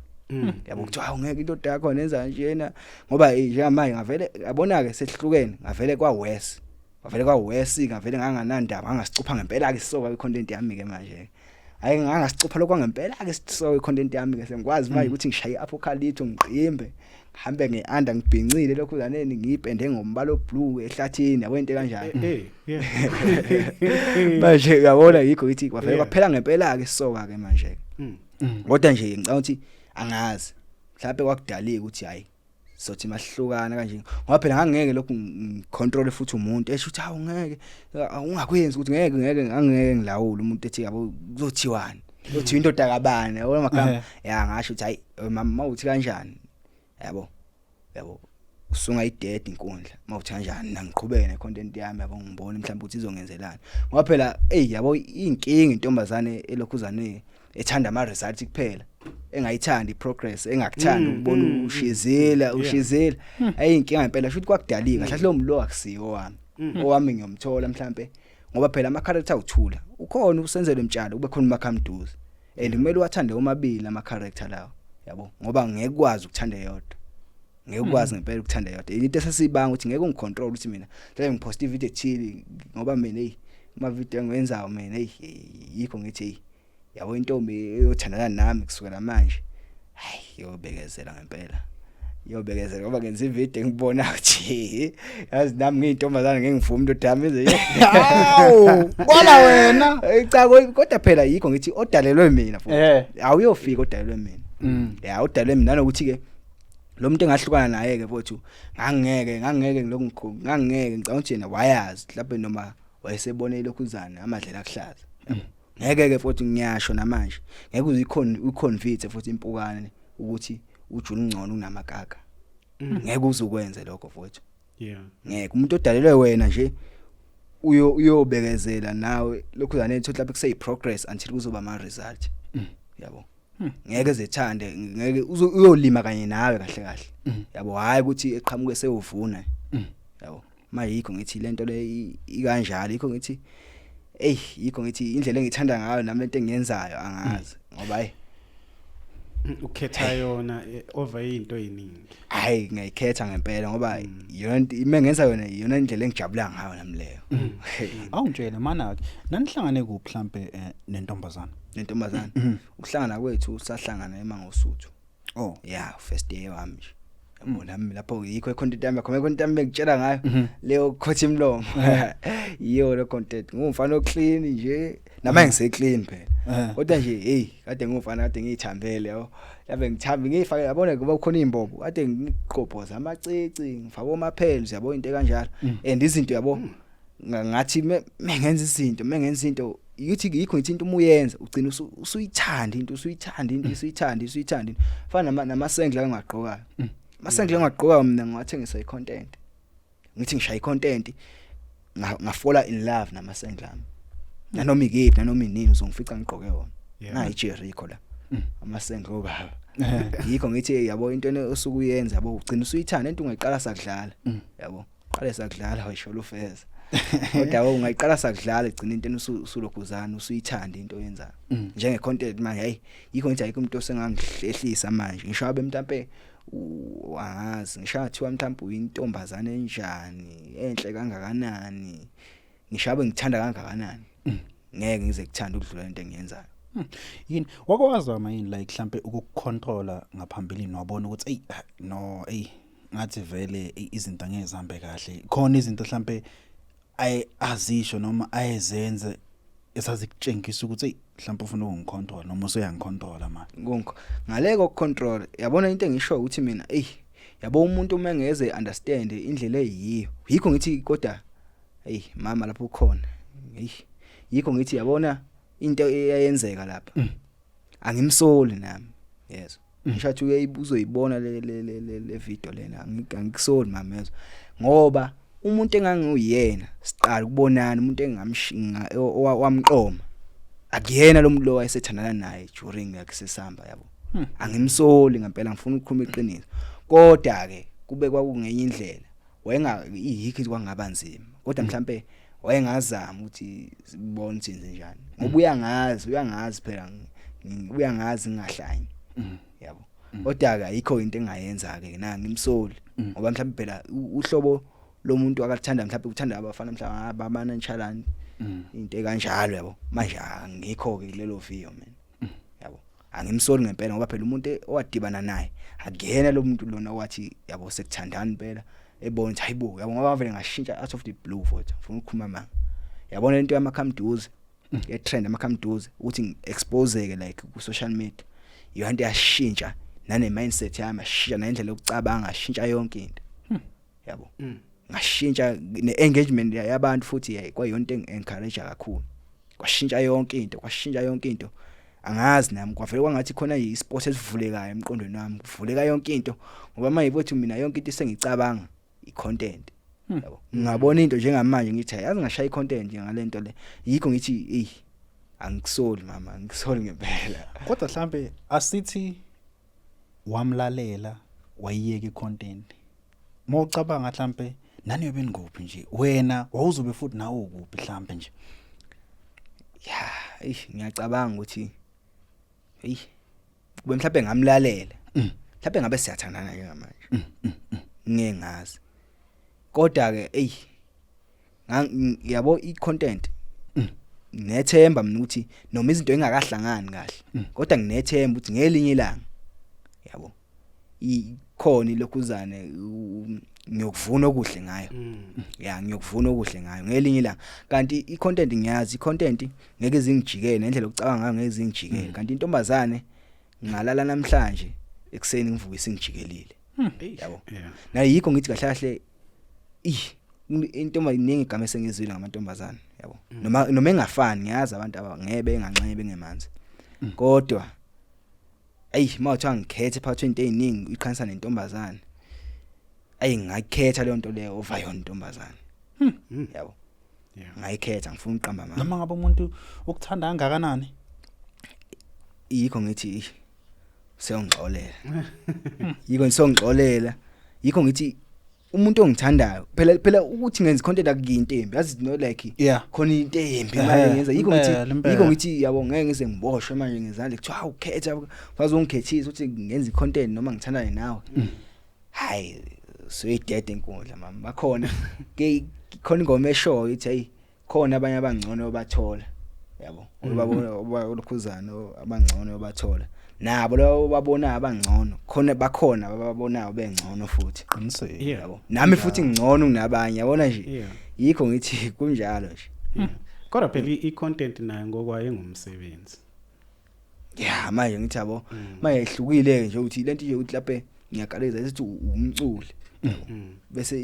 yabo kuthi hawu ngeke into yakho nenza njena ngoba njengamanje ngavele yabona ke sehlukene ngavele kwaWest ngavele nganganandaba angasicupha ngempela ke sisoka i-content yami ke manje hayi ngangasicupha lokho ngempela ke sisoka i-content yami ke sengikwazi manje ukuthi ngishaye apocalypse ngiqimbe ngihambe ngeanda ngibhincile lokho zaneni ngiyipende ngombala oblue ehlathini yabo into kanjalo manje yabona yikho ukuthi kwavele kwaphela ngempela ke sisoka ke manje kodwa nje ngicabanga ukuthi angazi mhlawumbe kwakudalika ukuthi hayi sothi mahlukana kanje ngoba phela ngangeke lokhu ngicontrol futhi umuntu esho ukuthi hawu ngeke ungakwenzi ukuthi ngeke ngilawule umuntu ethi yabo uzothiwani uthi indoda kabani yabo magama ngasho ukuthi hayi mama uthi kanjani yabo usunga i-dead inkundla mawuthi kanjani nangiqhubeke ne-content yami yabo ngibone mhlawumbe ukuthi izongenzelana ngoba phela yabo inkinga intombazane elokhuzane ethanda ama results kuphela engayithandi iprogress engakuthandi ukubona ushizela ayinkinga impela futhi kwakudalika hlahle lo mlo akusiyo owami ngiyomthola mhlambe ngoba phela ama character uthula ukhona usenzelwe mtshalo kube khona umakhamduzi and kumele uwathande omabili ama character lawo yabo ngoba ngeke ukwazi ukuthanda yodwa ngeke ukwazi ngempela ukuthanda yodwa into esasibanga ukuthi ngeke ungicontrol ukuthi mina mhlawumbe ngipost video ethile ngoba mina ama video engiwenzayo mina yikho ngithi yabo intombi eyothandana nami kusukela manje hayi yobekezela ngempela yobekezela ngoba ngenza ivideo ngibona ukuthi yazi nami ngiyintombazana ngengivuma umuntu odamize hawu kola wena cha kodwa phela yikho ngithi odalelwe mina futhi awuyofika odalelwe mina ya odalelwe mina nanokuthi ke lo muntu engahlukana naye ke futhi ngangeke ngilokho ngangeke ngicabanga ukuthi yena wayazi mhlawumbe noma wayesebone lokhuzana amadlela akuhlaza ngeke ke futhi ngiyasho namanje ngeke uziconvince futhi impukane ukuthi ujule ngcono kunamagaga ngeke uzukwenze lokho futhi ngeke umuntu odalelwe wena nje uyobekezela nawe lokhuzana ethi mhlawumbe kusey progress until kuzoba ama result yabo ngeke zethande ngeke uyolima kanye nawe kahle yabo hayi ukuthi eqhamuke sewuvuna yabo manje yikho ngithi lento le ikanjalo yikho ngithi yikho ngithi indlela engithanda ngayo nami lento engiyenzayo angazi ngoba ukhetha yona over into eziningi hayi ngiyikhetha ngempela ngoba yona imengenza yona iyona indlela engijabula ngayo nami leyo awungitshela mana nanihlangane kuphi mhlambe nentombazana ukuhlangana kwethu sahlangana eMangosuthu oh yeah first day wami nje yabona nami lapho yikho icontent yami khona icontent yami ngitshela ngayo leyo khothi imlomo iyo le content ngumfana oclean nje nama ngiseclean phela kodwa nje kade ngumfana kade ngiyithambele yabo yabe ngithambi ngifake yabona kuba khona imbobo kade ngiqophoza amacici ngifake amaphels yabo into kanjalo and izinto yabo ngathi mengenza izinto yithi yikho ngithi into umuyenza ugcina usuyithanda into usuyithanda fana namasengla angaqokayo masengla angaqokayo mina ngiwathengisa icontent ngithi ngishaya icontent ngafola in love namasengla ami nanoma ikephi nanoma inini uzongifica ngiqoke wona nayi Jericho la amasengla obaba yikho ngithi yabo into osukuyenza yabo ugcina usuyithanda into ungayiqala sakudlala yabo qale sakudlala wayisho lufeza kodwa ungayiqala sakudlala igcina into usulokhuzana usuyithanda into oyenzayo njenge content manje hey yikho ngithi ayikho umuntu osengangihlehlisa manje ngisho abe mhlambe wangazi ngisho athiwa mhlambe uyintombazana enjani enhle kangakanani ngisho abe ngithanda kangakanani ngeke ngize kuthanda ukudlula into engiyenzayo yini wakwazama yini like mhlambe ukucontrola ngaphambilini wabona ukuthi ngathi vele izinto angeke zihambe kahle khona izinto mhlambe azisho noma ayezenze esazikutshengisa ukuthi mhlawumbe ufuna ukungicontrol noma usuyangicontrola manje ngonko ngaleko ukucontrol yabona into engisho ukuthi mina yabo umuntu uma ngeze understand indlela eyiyo yikho ngithi kodwa mama lapho ukhona yikho ngithi yabona into eyayenzeka lapha angimsoli nami yes ngishathi uzoyibona le video lena angikusoli mama yezo ngoba umuntu engangiyena siqala ukubonana umuntu engamshinga owamqoma akuyena lo muntu lo wayesethandana naye during yakisesamba yabo angimsoli ngempela ngifuna ukukhuluma iqiniso kodwa ke kube kwakungenye indlela wayengayikho kwangaba nzima kodwa mhlambe wayengazama ukuthi sibone ukuthi njani ngoba uyangazi phela uyangazi ngahlanye yabo kodwa ke ayikho into engayenza ke na ngimsoli ngoba mhlambe phela uhlobo lo muntu akathanda mhlawumbe uthanda abafana mhlawumbe abamana nchalani into ekanjalo yabo manje angikho ke kulelo video mina yabo angimsoli ngempela ngoba phela umuntu owadibana naye akuyena lo muntu lona wathi yabo sekuthandana impela ebona ukuthi hayibo yabo ngoba vele ngashintsha out of the blue futhi ufuna ukukhuluma manje yabona into yamakhamduze ye trend amakhamduze ukuthi exposeke like ku social media yonke yashintsha nane mindset yami yashintsha nendlela yokucabanga yashintsha yonke into yabo ngashintsha ne-engagement yabantu futhi kwayonto encourage kakhulu kwashintsha yonke into angazi nami kwavele kwangathi khona i-sport esivulekayo emqondweni wami kuvuleka yonke into ngoba manje bothi mina yonke into sengicabanga i-content yabo ngabona into njengamanje ngithi yazi ngashaya i-content nje ngalento le yikho ngithi angikusoli mama ngikusoli ngempela kodwa mhlambe asithi wamlalela wayiyeka i-content mawucabanga mhlambe nani yobe ngophi nje wena wawuzobe futhi nawe ukuphi mhlambe nje ngiyacabanga ukuthi kube mhlambe ngamlalela mhlambe ngabe siyathandana nje ngamanje ngingazi kodwa ke yabo i-content nginethemba mina ukuthi noma izinto engakahlangani kahle kodwa nginethemba ukuthi ngelinye ilanga yabo ikhona lokhuzane ngiyokuvuna okuhle ngayo ya ngiyokuvuna okuhle ngayo ngelinye ilanga kanti icontent ngiyazi icontent ngeke zingijikele nendlela yokucabanga ngayo ngeke zingijikele kanti intombazane ngalala namhlanje ekseni ngivuke singijikelile yabo na yikho ngithi kahle kahle intombi iningi igama esengizwile ngamantombazane yabo noma engafani ngiyazi abantu abangebe enganxebe ngemanzi kodwa mawuthi ngikhethe phakathi into eziningi iqhanisa nentombazane ngakhetha leyo nto leyo over yona intombazane yabo ngayikhetha ngifuna uqamba mama noma ngabe umuntu ukuthanda kangakanani yikho ngithi siyongixolela yikho nisongixolela yikho ngithi umuntu ongithandayo phela ukuthi ngenza content akuyinto embi yazi no like khona into embi manje ngenza yikho ngithi yabo ngeke ngize ngiboshwe manje ngezandla kuthiwa ukhetha wazi ungikhethisa ukuthi ngenza icontent noma ngithandane nawe hayi swedead enkundla mama bakhona ke khona ingoma eshoyo ithi hey khona abanye abangcono bathola yabo olokhuzana abangcono bathola nabo labo babona abangcono khona bakhona ababonayo bengcono futhi qinisile yabo nami futhi ngcono kunabanye yabona nje yikho ngithi kunjalo nje kodwa phela icontent nayo ngokwayo engumsebenzi manje ngithi yabo manje ehlukile nje ukuthi lento nje uthi lapha ngiyakaleza esithi umculi bese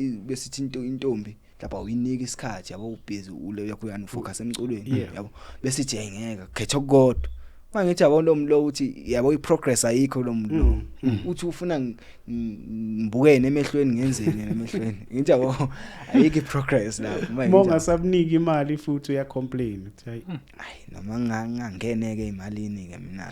ithi intombi lapha uyinika isikhathi yabo ubhizi ule yakuyana ufocus emculweni yabo bese ithi ngeke khetha okukodwa manje ngithi yabo lo uthi yabo iprogress ayikho lo muntu uthi ufuna ngibukene emehlweni ngenzeni emehlweni ngithi yabo ayikho iprogress lapho manje mongasabuniki imali futhi uya complain uthi hayi noma ngangeneke imalini ke mina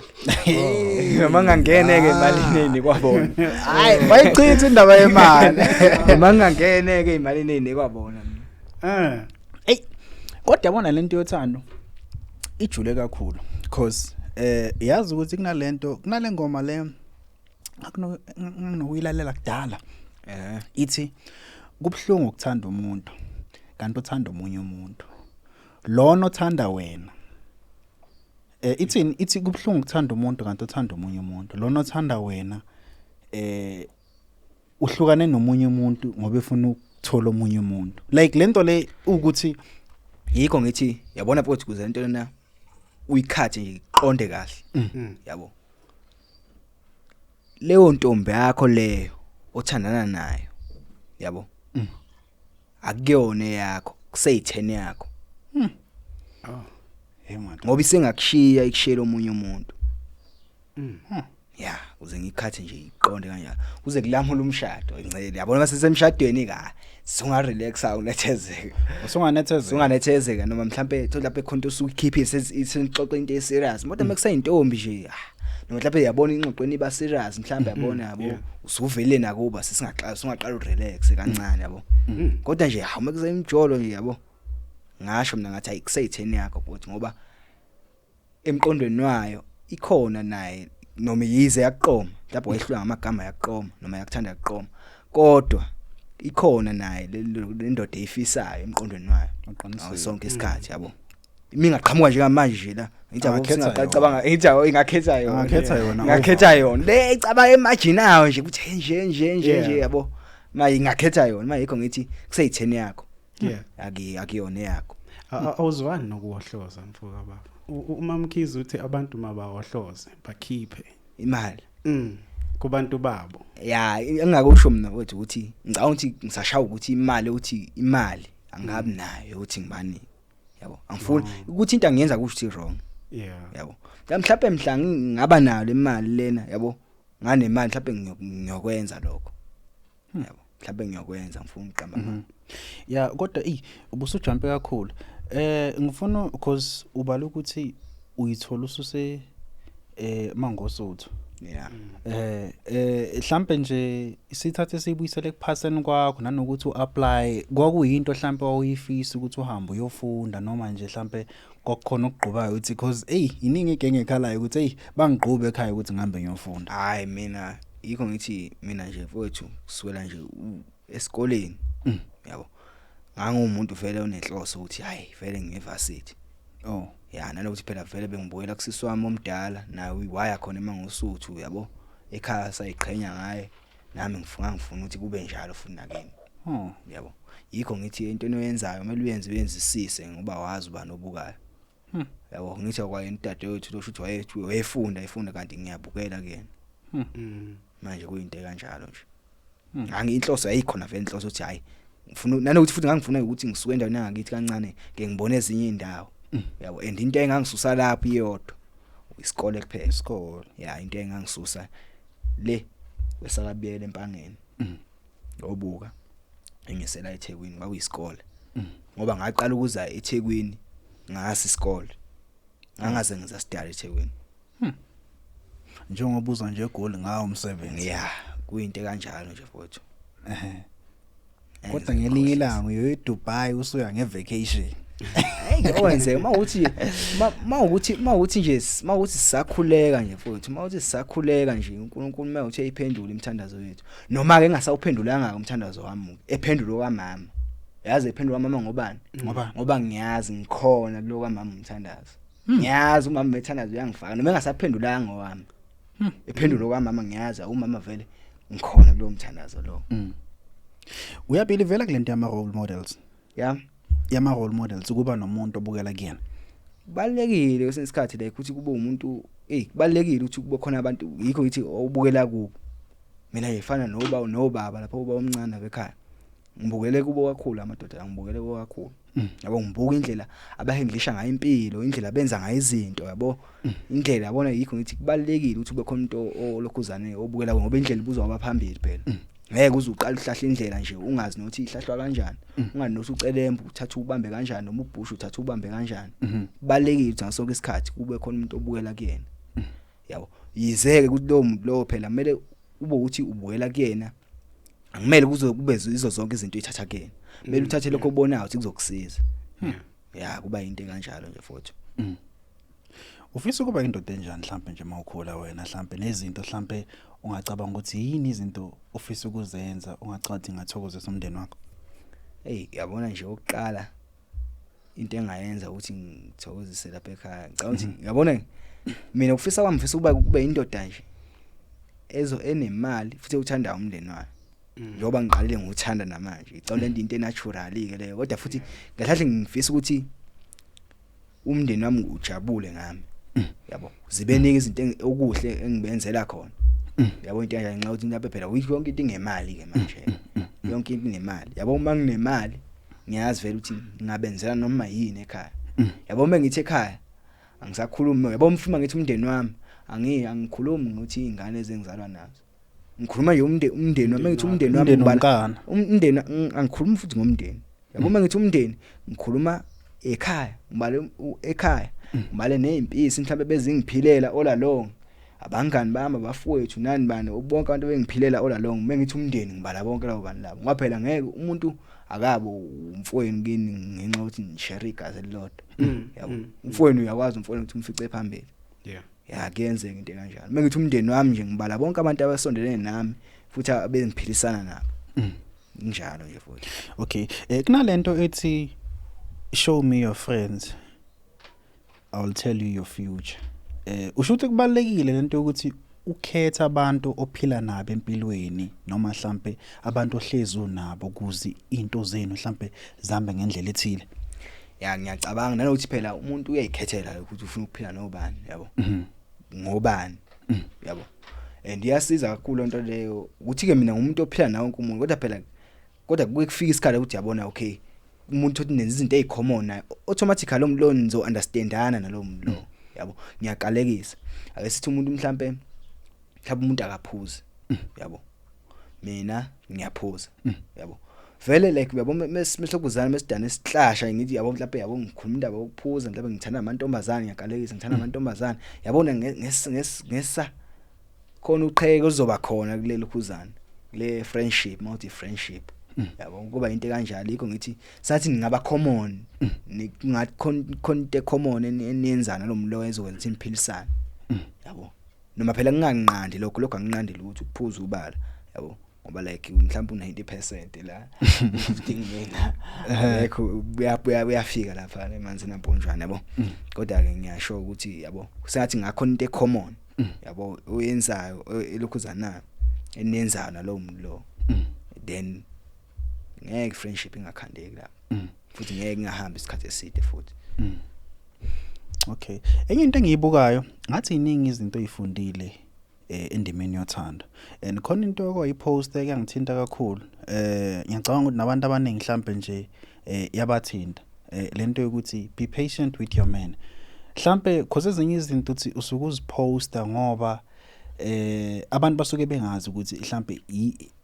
noma ngangeneke imalini kwabona hayi bayichitha indaba yemali noma ngangeneke imalini kwabona kodwa yabona lento yothando ijule kakhulu because yazi ukuthi kunalento kunale ngoma le akunokuyilalela kudala ithi kubhlungu ukuthanda umuntu kanti uthanda omunye umuntu lona othanda wena ithi kubhlungu ukuthanda umuntu kanti uthanda omunye umuntu lona othanda wena uhlukane nomunye umuntu ngoba efuna ukuthola omunye umuntu like lento le ukuthi yikho ngithi yabona futhi kuze lento lena uyikhathe nje iqonde kahle yabo leyo ntombi yakho leyo othandana nayo yabo akuyona yakho kuseyithene yakho ngoba isengakushiya ikushiyela omunye umuntu uze ngikhathe nje iqonde kanjalo kuze kulamula umshado incele yabona mase semshadweni ka sunga relaxa unethezeka usunganethezeka noma mhlambe thola lapha ekhonto usukhiphe isixoxe into eserious kodwa mekusayintombi nje noma mhlambe yabona ingxoxweni iba serious mhlambe yabona yabo usuvele nakuba singaqala urelax kancane yabo kodwa nje hawu mekusayimjolo nje yabo ngasho mina ngathi ayikuseyitheni yakho but ngoba emqondweni wayo ikhona naye noma yize yaqoma lapho wehlwa ngamagama yaqoma noma yakuthanda yaqoma kodwa ikhona naye le ndoda eyifisayo emqondweni wayo sonke isikhathi yabo mingaqhamuka nje manje nje la ngithi yabo singaqacabanga ngithi yabo ingakhetha yona le icaba emaginayo nje ukuthi nje yabo maye ingakhetha yona maye yikho ngithi kuseyithene yakho akuyona yakho awuzwani nokuwohloza mfuka baba uMamkhize uthi abantu mabawohloze bakhiphe imali kubantu babo engakusho mina wethu ukuthi ngicabanga ukuthi ngisashaya ukuthi imali uthi imali angabi nayo ukuthi ngibani yabo angifuni ukuthi into angiyenza kusho wrong yabo mhlawumbe mhla ngaba nayo imali lena yabo nganemali mhlawumbe ngiyokwenza lokho yabo mhlawumbe ngiyokwenza ngifuna uqamba kodwa ubusujampe kakhulu ngifuna because ubala ukuthi uyithola ususe mangosuthu mhlambe nje isithathe sibuyisele kuphaseni kwakho nanokuthi uapply kwakuyinto mhlambe awuyifisa ukuthi uhambe uyofunda noma nje mhlambe kokukhona ukugqubayo uthi because iningi igenge ekhalayo ukuthi bangigqube ekhaya ukuthi ngihambe ngiyofunda hayi mina yikho ngithi mina nje mfowethu kusukela nje esikoleni yabo ngangumuntu vele onenhloso ukuthi hayi vele ngiyevarsity Oh. ya nanokuthi phela vele bengibuyela kusisi wami omdala nawe waya khona eMangosuthu yabo ekhaya sayiqhenya ngaye nami ngifuna ukuthi kube njalo futhi nakini yabo yikho ngithi into enoyenzayo kumele uyenzisise ngoba wazi uba nobukayo yabo ngithi akwayena udadewethu lo shuthi wayefunda kanti ngiyabukela kuyena manje kuyinto kanjalo nje angiyinhloso ayikhona vele inhloso ukuthi hayi ngifuna nanokuthi futhi ngangifuna ukuthi ngisuke endaweni yangakithi kancane ke ngibone ezinye indawo yabo and into engangisusa lapha iyodwa isikole kuphela isikole ya into engangisusa le besakabiyela empangeni ngobuka engisela eThekwini kwakuyisikole ngoba ngaqala ukuza eThekwini ngasi isikole angaze ngiza study eThekwini njengobuza nje egoli ngawo umsebenzi ya kuyinto kanjalo nje futhi kodwa ngelinye ilanga uyo eDubai usuya ngevacation hey owenze mawukuthi nje mawukuthi sisakhuleka nje futhi mawukuthi sisakhuleka nje uNkulunkulu mayuthi ayiphendule imithandazo yethu noma ke ngasawuphendulanga umthandazo wami ephendulo kaMama yazi ephendula kaMama ngobani ngoba ngiyazi ngikhona kulo kaMama umthandazo ngiyazi uMama ethandazo uyangifaka noma engasaphendulanga ngowami ephendulo kaMama ngiyazi uMama vele ngikhona kulo mthandazo lo uyabelievela kulento yama role models yama role models ukuba nomuntu obukela kuyena balekile kwesinye isikhathi la ukuthi kube umuntu kubalekile ukuthi kube khona abantu yikho ngithi obukela kubo mina ngifana nobaba lapho uba omncane bekhaya ngibukele kubo kakhulu amadoda ngibukele kubo kakhulu yabo ngibuka indlela abahendlisha ngayo impilo indlela benza ngayo izinto yabo indlela yabona yikho ngithi kubalekile ukuthi ube khona umuntu olokhuzane obukela ngoba indlela ibuzwa abaphambili phela ngeke uzuqala uhlahla indlela nje ungazi nokuthi ihlahlwa kanjani ungazi nokuthi ucelembu uthatha ubambe kanjani noma ubhushu uthatha ubambe kanjani balekile ukuthi ngasonke isikhathi kube khona umuntu obukela kuyena yabo yizeke ukuthi lo phela kumele ube uthi ubukela kuyena angimele kube izo zonke izinto ezithatha kuyena kumele uthathe lokho obonayo ukuthi kuzokusiza ya kuba into kanjalo nje futhi ufisa ukuba indoda enjani mhlambe nje mawukhula wena mhlambe nezinto mhlambe ungacabanga ukuthi yini izinto ufisa ukuzenza ungacathi ngathokozisa umndeni wakho yabona nje oqala into engayenza ukuthi ngithokozise lapha ekhaya ngicabanga ukuthi yabona mina ufisa kwami ufisa ukuba kube indoda nje enemali futhi uthanda umndeni wakhe njoba ngiqalile ngokuthanda namanje ngicabanga into natural ke leyo kodwa futhi ngahlahle ngifisa ukuthi umndeni wami ujabule ngami yabo zibeningi izinto okuhle engibenzela khona yabo into kanjani nxa uthi lapha phela yonke into ingemali ke manje yonke into inemali yabo uma nginemali ngiyazi vele ukuthi ngabenzela noma yini ekhaya yabo uma ngithi ekhaya angisakhulumi yabo mfuma ngithi umndeni wami angikhulumi ngokuthi izingane ezengizalwa nazo ngikhuluma nje umndeni wami ngithi umndeni wami ngibala umndeni angikhulumi futhi ngomndeni yabo uma ngithi umndeni ngikhuluma ekhaya ngibale ekhaya ngibale nezimpisi mhlawumbe bezingiphilela all along abangani bami abafowethu nani bani bonke abantu bengiphilela all along mengithi umndeni ngibala bonke labo bani labo ngoba phela ngeke umuntu akabo umfowenu kini ngenxa ukuthi nishare igazi elilodwa yabo umfowenu uyakwazi umfowenu ukuthi umfice phambili ya kuyenzeka into kanjalo mengithi umndeni wami nje ngibala bonke abantu abasondelene nami futhi abengiphilisana nabo njalo nje futhi okay kunalento ethi show me your friends I'll tell you your future usho ukuthi kubalekile lento ukuthi ukhetha abantu ophila nabo empilweni noma mhlambe abantu ohlezi unabo kuzi into zenu mhlambe zambe ngendlela ethile ya ngiyacabanga nanokuthi phela umuntu uyayikhethela ukuthi ufuna ukuphila nobani yabo ngobani yabo and iyasiza kakhulu into leyo ukuthi ke mina ngumuntu ophila nawo wonke umuntu kodwa kufika isikhala ukuthi yabona okay umuntu othi nenza izinto ezicommon naye automatically lo nizo understandana nalo muntu lo yabo ngiyaqalekisa ake sithi umuntu mhlambe umuntu akaphuza yabo mina ngiyaphuza yabo vele like yabo mesokuzana mesidana isihlasha ngithi yabo mhlawumbe yabo ngikhuluma indaba yokuphuza mhlawumbe ngithanda amantombazane ngiyakalekisa ngithanda amantombazane yabona ngesa khona uqheke uzoba khona kulelo khuzana le friendship multi friendship yabo kuba into kanjalo ikho ngithi sathi ngingaba common ningathi content common eniyenzana lo mlo ezokwenza imphilisana yabo noma phela nginganqandi lokho anginqandi lutho ukuphuza ubala yabo ngoba like mhlawumbe u90% la udingena ekho uyafika lapha emanzini amponjwana yabo kodwa ke ngiyasho ukuthi yabo sengathi ngakhona into ecommon yabo oyenzayo elokhuzana enenzayo nalo mlo then ngeke friendship ingakhandeki lapha futhi ngeke ngahamba isikhathi eside futhi okay enye into engiyibukayo ngathi iningi izinto ezifundile endimeni yothando and khona into okuyipost engangithinta kakhulu ngiyacabanga ukuthi nabantu abaningi mhlambe nje yabathinta lento yokuthi be patient with your man mhlambe cause ezinye izinto uthi usuke uziposta ngoba abantu basuke bengazi ukuthi mhlambe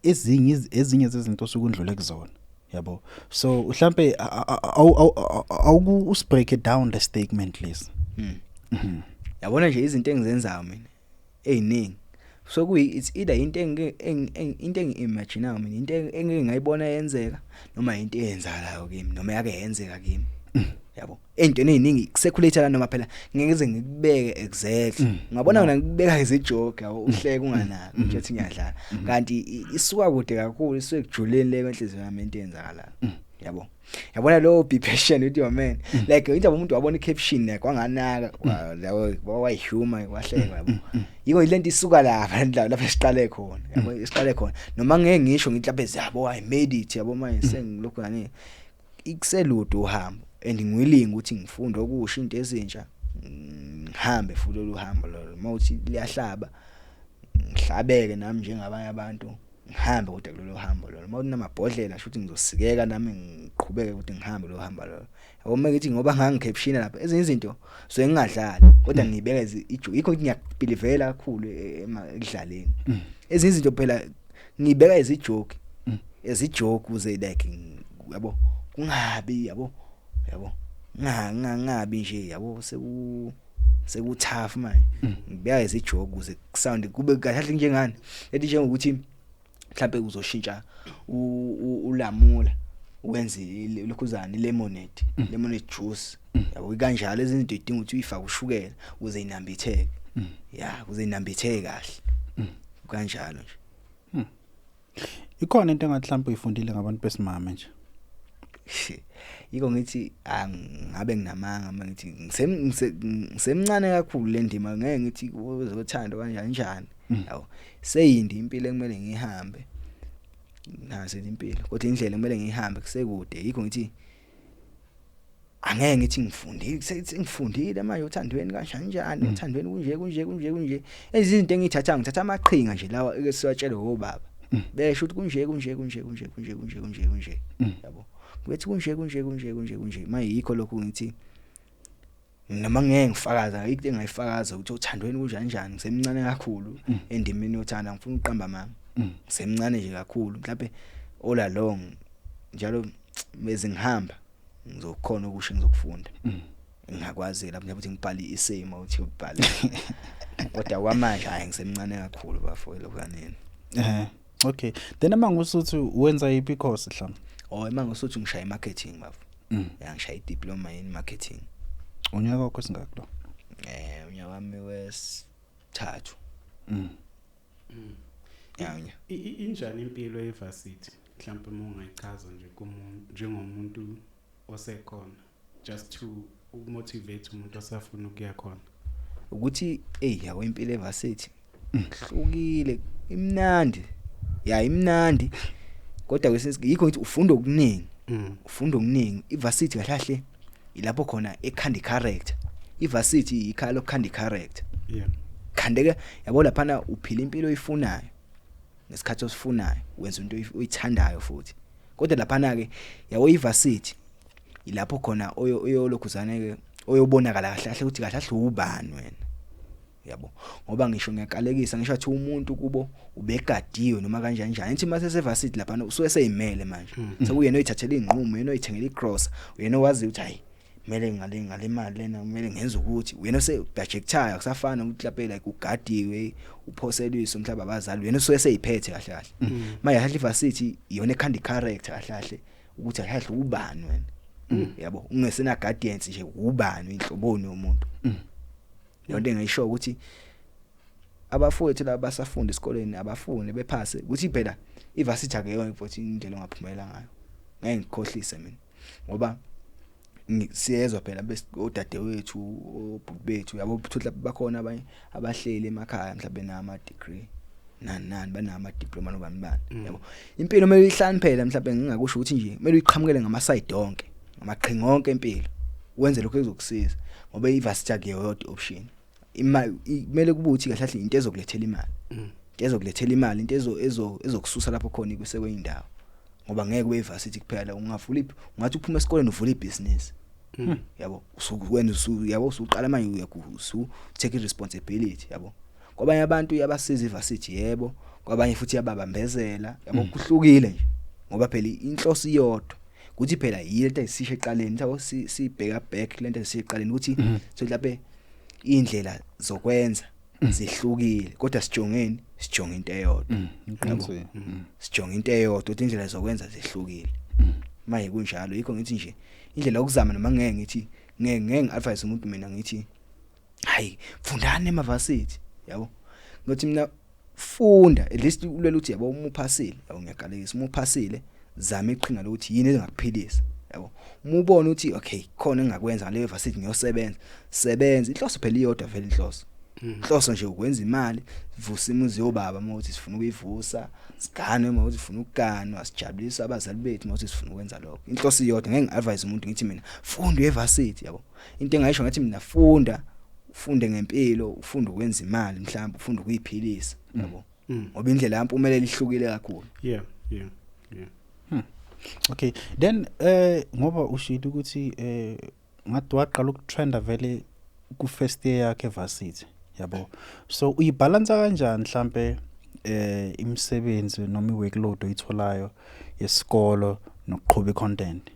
ezinye zezinto osukundlule kuzona yabo so mhlambe awuku usbreak it down the statement list yabona nje izinto engizenzayo mina eziningi so kuyi it's either into engi-imagine mina into engeke ngayibona yenzeka noma into eyenzakalayo kimi noma yake yenzeka kimi yabo entweni eziningi kuseculate noma phela ngeke ngikubeke exactly ngabona mina ngikubeka as a joke yabo uhleke unganaki nje ngiyadlala kanti isuka kude kakhulu isuke kujuleni le enhlizweni yami into eyenzakalayo yabo yabona lo be patient with your man like into umuntu wabona i-caption like wanganaka wayihuma wahleka yabo yiko ilento isuka lapha esiqale khona yabo isiqale khona noma ngeke ngisho ngithi lapha yabo I made it yabo manje sengilokho ngani ikuseludo uhambo and ngwilinga ukuthi ngifunde okusho into ezintsha ngihambe futhi lo hambo lo mawuthi liyahlaba ngihlabeke nami njengabanye abantu ngihambe kodwa kulolu hambo lo mawuthi namabhodlela futhi ngizosikeka nami ngiqhubeke ukuthi ngihambe lo hambo lo yabo ngithi ngoba ngangicaption lapha ezinye izinto so ngingadlali kodwa ngibeka yikho ukuthi ngiyabelivela kakhulu ekudlaleni ezinye izinto phela ngibeka izijoke ezijoke uze like yabo kungabi yabo ngabi nje yabo sekuthafu manje ngibeka izijoke ukuze kusound kube kahle njengani ethi njengokuthi mhlawumbe uzoshintsha ulamula wenze lokhuzana lemonade juice yabo kanjalo izinto idinga ukuthi uyifake ushukela ukuze inambitheke ukuze inambitheke kahle kanjalo nje ikhona into engathi mhlawumbe uyifundile ngabantu besimama nje yiko ngithi angabe nginamanga mangithi ngisemncane kakhulu le ndima ngeke ngithi uzothanda kanjani yabo seyindi impilo ekumele ngihambe nase impilo kodwa indlela ekumele ngihambe kusekude yikho ngithi angeke ngithi ngifundile manje uthandweni kanjani uthandweni kunje ezinto engithatha ngithatha amaqhinga nje lawa ekesiwatshela obaba besho ukuthi kunje yabo kuthi kunje manje yikho lokho ngithi noma ngeke ngifakaza into engayifakaza ukuthi uthandweni kunjani ngisemncane kakhulu endimeni yothanda ngifuna uqamba mama ngisemncane nje kakhulu mhlawumbe all along njalo bese ngihamba ngizokhona ukusho ngizokufunda ngingakwazi lapho ukuthi ngibhale isimo ukuthi ubhale kodwa kwamanje hayi ngisemncane kakhulu bafowethu kanini okay then mangusuthi wenza iphi course mhlawumbe mangusuthi ngishaya marketing bafu ngishaya diploma in marketing unyaka wakho singaki lo unyaka wami wesithathu injani impilo evarsity mhlawumbe ungayichaza nje kumuntu njengomuntu osekhona just to motivate umuntu osafuna ukuya khona ukuthi yabo impilo evarsity hlukile imnandi imnandi kodwa kwesinye yikho ukuthi ufunda okuningi ivarsity kahle ilapho khona ekhandi character ivarsity ikhala lokukhandi character khandeka yabo lapha uphila impilo oyifunayo nesikhathi osifunayo wenza into oyithandayo futhi kodwa lapha ke yabo ivarsity ilapho khona oyolokhuzana ke oyobonakala kahle ukuthi kahle ubani wena yabo ngoba ngisho ngiyakalekisa ngisho athi umuntu kubo ubegadiwe noma kanjani ithi mase sevarsity lapha usuke seyimele manje sekuyena oyithathela inqumo yena oyithengela icross uyena owazi ukuthi hayi kumele ngale mali lena kumele ngenze ukuthi uyena osebudgetayo kusafana ukuthi lapha like ugadiwe uphoseliswe mhlawumbe abazali uyena usuke seyiphethe kahle manje kahle ivarsity iyona ekhandi character kahle ukuthi kahle ubani wena yabo ungesena guardians nje ubani inhloboni yomuntu yonke engayisho ukuthi abafowethu laba basafunda esikoleni abafuni bephase ukuthi phela ivarsity akuyona futhi indlela ongaphumelela ngayo ngeke ngikhohlise mina ngoba siyezwa phela odade wethu obhuti bethu yabo futhi bakhona abanye abahleli emakhaya mhlawumbe nama degree nani banama diploma nobani yabo impilo kumele ihlaniphele mhlawumbe ngingakusho ukuthi nje kumele uyiqhamukele ngama side onke amaqhinga onke empilo wenze lokho ezokusiza ngoba ivarsity akuyona option imali kumele kubuthi kahle kahle into ezokulethela imali into ezokulethela imali into ezokususa lapho khona ikuse indawo ngoba ngeke ube ivarsity kuphela ungavula ungathi uphuma esikoleni uvula ibusiness yabo usukwenza yabo usuqala manje uyakusu take responsibility yabo kwabanye abantu yabasiza ivarsity yebo kwabanye futhi yababambezela yabo kuhlukile nje ngoba phela inhloso iyodwa ukuthi phela yilento esisho eqaleni yabo sibheka back lento esisho eqaleni ukuthi so mhlawumbe indlela zokwenza zihlukile kodwa sijonga into eyodwa sijonga into eyodwa ukuthi indlela zokwenza zihlukile manje kunjalo yikho ngithi nje indlela yokuzama noma ngeke ngithi ngeke ngi-advise umuntu mina ngithi hayi fundani emaversity yabo ngothi mina funda at least ulwela uthi yabo umuphasile yabo ngiyakalekisa umuphasile zama iqhinga lokuthi yini engakuphilisa yabo umubona ukuthi okay khona engakwenza ngale university ngiyosebenza inhloso phela iyodwa vele inhloso nje ukwenza imali vusa imuzi yobaba mawuthi sifuna ukuyivusa sigane mawuthi sifuna ukugana asijabulisa abazali bethu mawuthi sifuna ukwenza lokho inhloso iyodwa ngeke ngi-advise umuntu ngithi mina funda university yabo into engayisho ngathi mina ufunde ngempilo ufunde ukwenza imali mhlawumbe ufunde ukuyiphilisa yabo ngoba indlela yampumelelo ihlukile kakhulu yeah okay then ngoba ushilo ukuthi ngathi waqala ukutrenda vele ku first year yakhe varsity yabo so uyibalance kanjani mhlambe imisebenzi noma iworkload oyitholayo yesikolo nokuqhubha icontent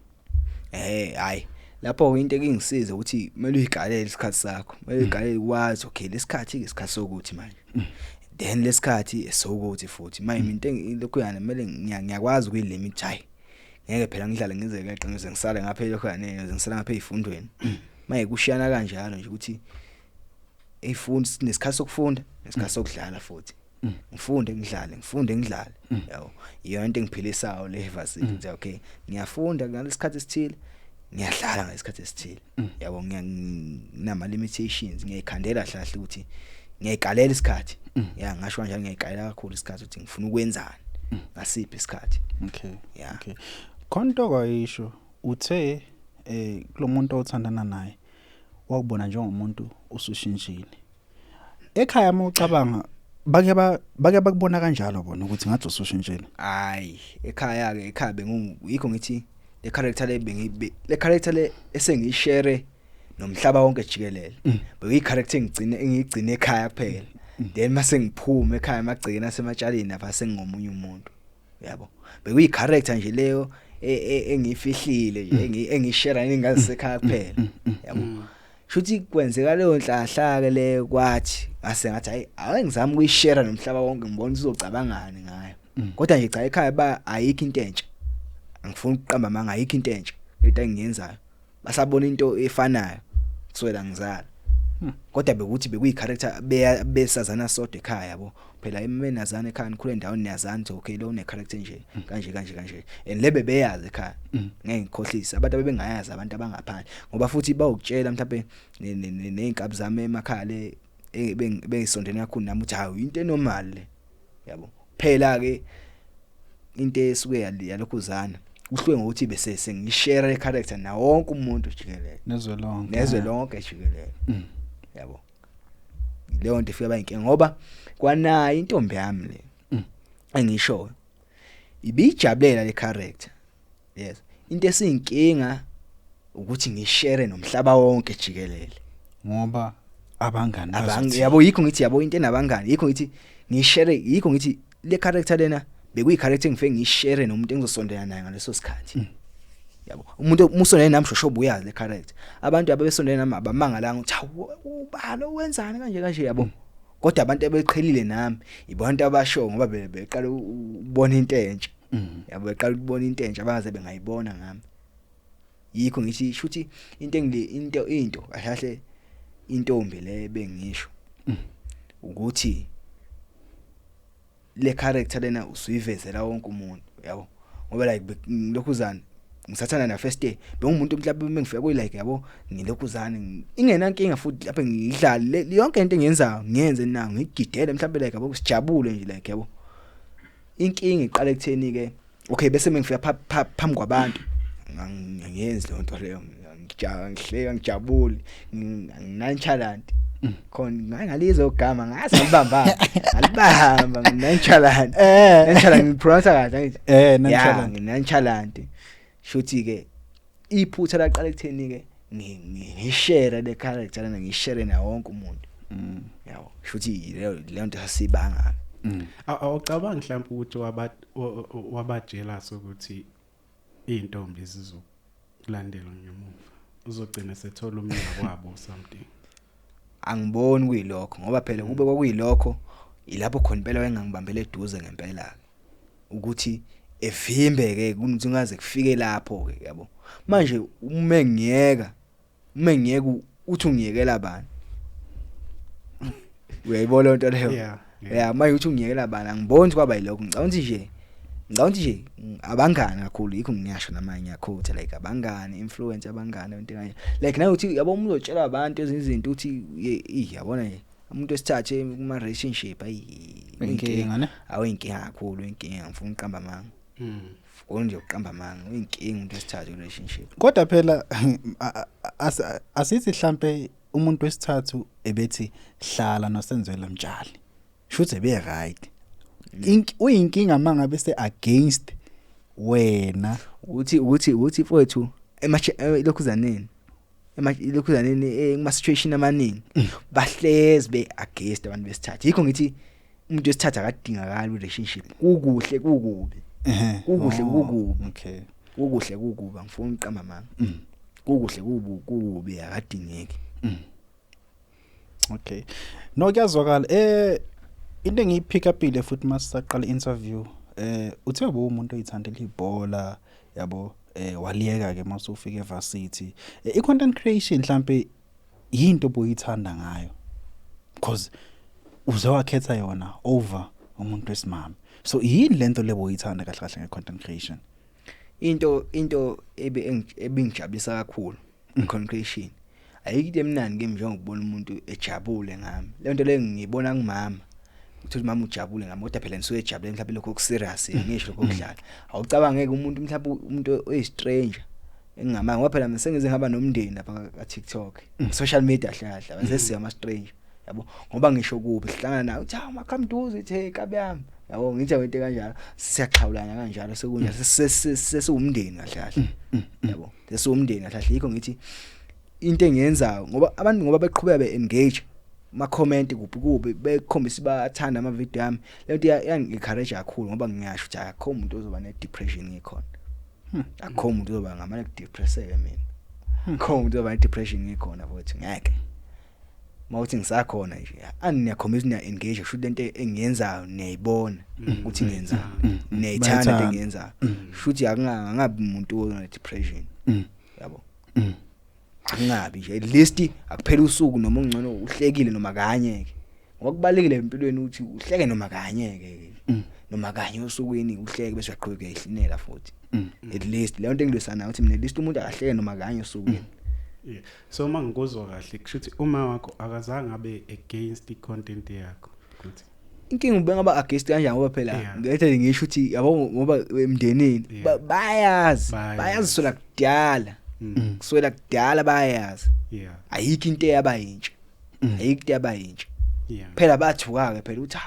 hayi lapho into engingisiza ukuthi kumele uyigalele isikhathi sakho kumele uyigalele wazi okay lesikhathi isikhathi sokuthi manje then lesikhathi esokuthi futhi manje into lokho yana kumele ngiyakwazi ukuyilimit hayi ngeke phela ngidlale ngize ngeqiniso ngisale ngaphela lokho yanele ngisala ngapha ezifundweni manje kushiyana kanjalo nje ukuthi ifundi nesikhathi sokufunda nesikhathi sokudlala futhi ngifunde ngidlale yabo iyo into engiphilisayo le varsity okay ngiyafunda ngalesikhathi esithile ngiyadlala ngesikhathi esithile yabo nginama limitations ngiyikhandela hlahle ukuthi ngiyayikalela isikhathi ya ngasho kanjalo ngiyayikalela kakhulu isikhathi ukuthi ngifuna ukwenzani ngasiphi isikhathi okay konto kwayisho uthe kulomuntu othandana naye wakubona njengomuntu usushintshile ekhaya mawucabanga bake bakubona kanjalo bona ukuthi ngathi usushintshile hayi ekhaya yikho ngithi le character le esengiyishare nomhlaba wonke jikelele beyi character engigcine ekhaya kuphela then mase ngiphuma ekhaya magcina sematshaleni lapha sengingomunye umuntu yabo beyi character nje leyo engifihlile nje engishare ningazisekhaya kuphela yabo shuthi kwenzeka leyo nhlahla ke le kwathi ase ngathi hayi awengizama ukuyishare nomhlaba wonke ngibona uzocabangani ngayo kodwa nje cha ekhaya ba ayikho into entsha angifuni ukuqamba manga ayikho into entsha into engiyenzayo basabona into efanayo kuswela ngizala kodwa bekuthi bekuyi character besazana sodwa ekhaya yabo phela emenazana ekhaya nikhule endaweni niyazana ukuthi okay lo une character nje kanje and lebe beyazi ekhaya ngeke ngikhohlisa abantu abebengayazi abantu abangaphandle ngoba futhi bawukutshela mhlawumbe nezinkabi zami emakhaya le bengisondene kakhulu nami ukuthi hayi into enormal le yabo phela ke into esuke yalokho uzana kuhlwe ngokuthi bese sengishare icharacter na wonke umuntu jikelele nezwe lonke jikelele yabo leyo nto ifika bayinkinga ngoba kwanayo intombi yami le engisho ibijabulela le character yes into esiyinkinga ukuthi ngishare nomhlaba wonke jikelele ngoba abangani yabo yikho ngithi yabo into enabangani yikho ngithi ngishare yikho ngithi le character lena bekuyi character ngifike ngishare nomuntu engizosondela naye ngaleso sikhathi yabo umuntu umusondela nami shoshobo uyazi le character abantu ababesondela nami abamangalanga ukuthi ubalo wenzani kanje yabo kodwa abantu abeqhelile nami ibantu abasho ngoba beqala ukubona into entsha yabo beqala ukubona into entsha abaze bengayibona ngami yikho ngithi shuthi into kahle intombi le bengisho ukuthi le character lena usuyivezela wonke umuntu yabo ngoba like lokhuzana ngisathana na first day bengumuntu mhlawumbe mengifika ku like yabo ngilokhuzana ingena inkinga futhi lapha ngidlala yonke into engiyenzayo ngiyenze na ngigidele mhlawumbe like yabo sijabule nje like yabo inkinga iqala ekutheni ke okay bese mengifika phambi kwabantu ngiyenze le nto leyo ngihleka ngijabule nginanchalant khona ngalizo gama ngazi alibamba nginanchalant nginanchalant ngipronounce kahle ngithi nginanchalant shuthi ke iphutha laqala ekutheni ke ngishare le character lana ngishare na wonke umuntu yabo shuthi le nto sasibanga awucabanga mhlawumbe ukuthi wabajealous ukuthi intombi zizokulandela ngemuva uzogcina sethola umnyaka wabo something angiboni kuyilokho ngoba phela kube kwakuyilokho ilapho khona impela wengangibambele eduze ngempela ukuthi evimbeke kuthi ungaze kufike lapho ke yabo manje uma ngiyeka uthi ungiyekela bani uyayibona into leyo yeah manje uthi ungiyekela bani angiboni kwaba yilokho ngicabanga nje abangani kakhulu yikho ngiyasho namanye yakhotha like abangani influence abangani into kanje like nawe uthi yabo umuntu uzotshela abantu ezizinto uthi yabona nje umuntu esithathe kuma relationship inkinga ne awuyinkinga kakhulu inkinga ngifuna uqamba manga nje uqamba manga uyinkinga umuntu esithathe relationship kodwa phela asithi mhlambe umuntu wesithathu ebethi hlala nosenzwela mtshali shuthe be right uyinkinga manga bese against wena uthi mfowethu lokhuzaneni kuma situation amaningi bahlezi be against abantu besithatha yikho ngithi umuntu wesithatha akadingakala relationship kukuhle kukubi okay kukuhle kukuba ngifuna uqamba manga kukuhle kukubi akadingeki okay no kuyazwakala into engiyipick upile futhi masaqala interview uthe bo umuntu oyithandela ibhola yabo waliyeka ke mase ufika evarsity i-content creation mhlambe yinto boyithanda ngayo because uzowakhetha yona over umuntu wesimami so yini lento leboyithanda kahle kahle nge-content creation into ebingijabulisa kakhulu i-content creation ayikho emnandi ke njengokubona umuntu ejabule ngami le nto le ngiyibona ngimama uthi mama ujabule ngami kodwa phela nisuke ejabule mhlawumbe lokho serious ngisho lokho kudlala awucabangeke umuntu mhlawumbe umuntu oyistranger engamanga ngoba phela sengize ngaba nomndeni lapha ka TikTok social media hlahla bese siyama stranger yabo ngoba ngisho kubi sihlangana nawe uthi hawu makamduze ithe kabe yami yabo ngithi into kanjalo siyaxhawulana kanjalo sekunja sesiwumndeni kahle yabo sesiwumndeni kahle yikho ngithi into engiyenzayo ngoba abantu ngoba beqhubeka be-engage ma-comment kuphi bekhombisa bathanda ama-video yami le nto yangi-encourage kakhulu ngoba ngiyasho ukuthi akho umuntu ozoba ne-depression ngikhona akho umuntu ozoba ngamane kudepresseke mina akho umuntu ozoba ne-depression ngikhona futhi ngeke mawuthi ngisakhona nje aniyakhombisa niya-engage kusho lento engiyenzayo niyayibona ukuthi ngiyenzayo niyayithanda into engiyenzayo shuthi angabi umuntu one-depression yabo angabi nje at least akuphela usuku noma ungcono uhlekile noma kanye ke ngoba kubalekile empilweni ukuthi uhleke noma kanye ke noma kanye usukwini uhleke bese uyaqhubeka ihlinela futhi at least le nto engilwisana ukuthi mina at least umuntu akahleke noma kanye usukwini yeah so mangikuzwa kahle kusho ukuthi uma wakho akazange abe against i-content yakho ukuthi inkinga ubengaba against kanjani ngoba phela ngethe ngisho ukuthi yabo ngoba emndenini bayazi sola kudala kuswela kudala bayazi ayikho into yabayintsha ayikho into yabayintsha phela bathuka ke phela uthi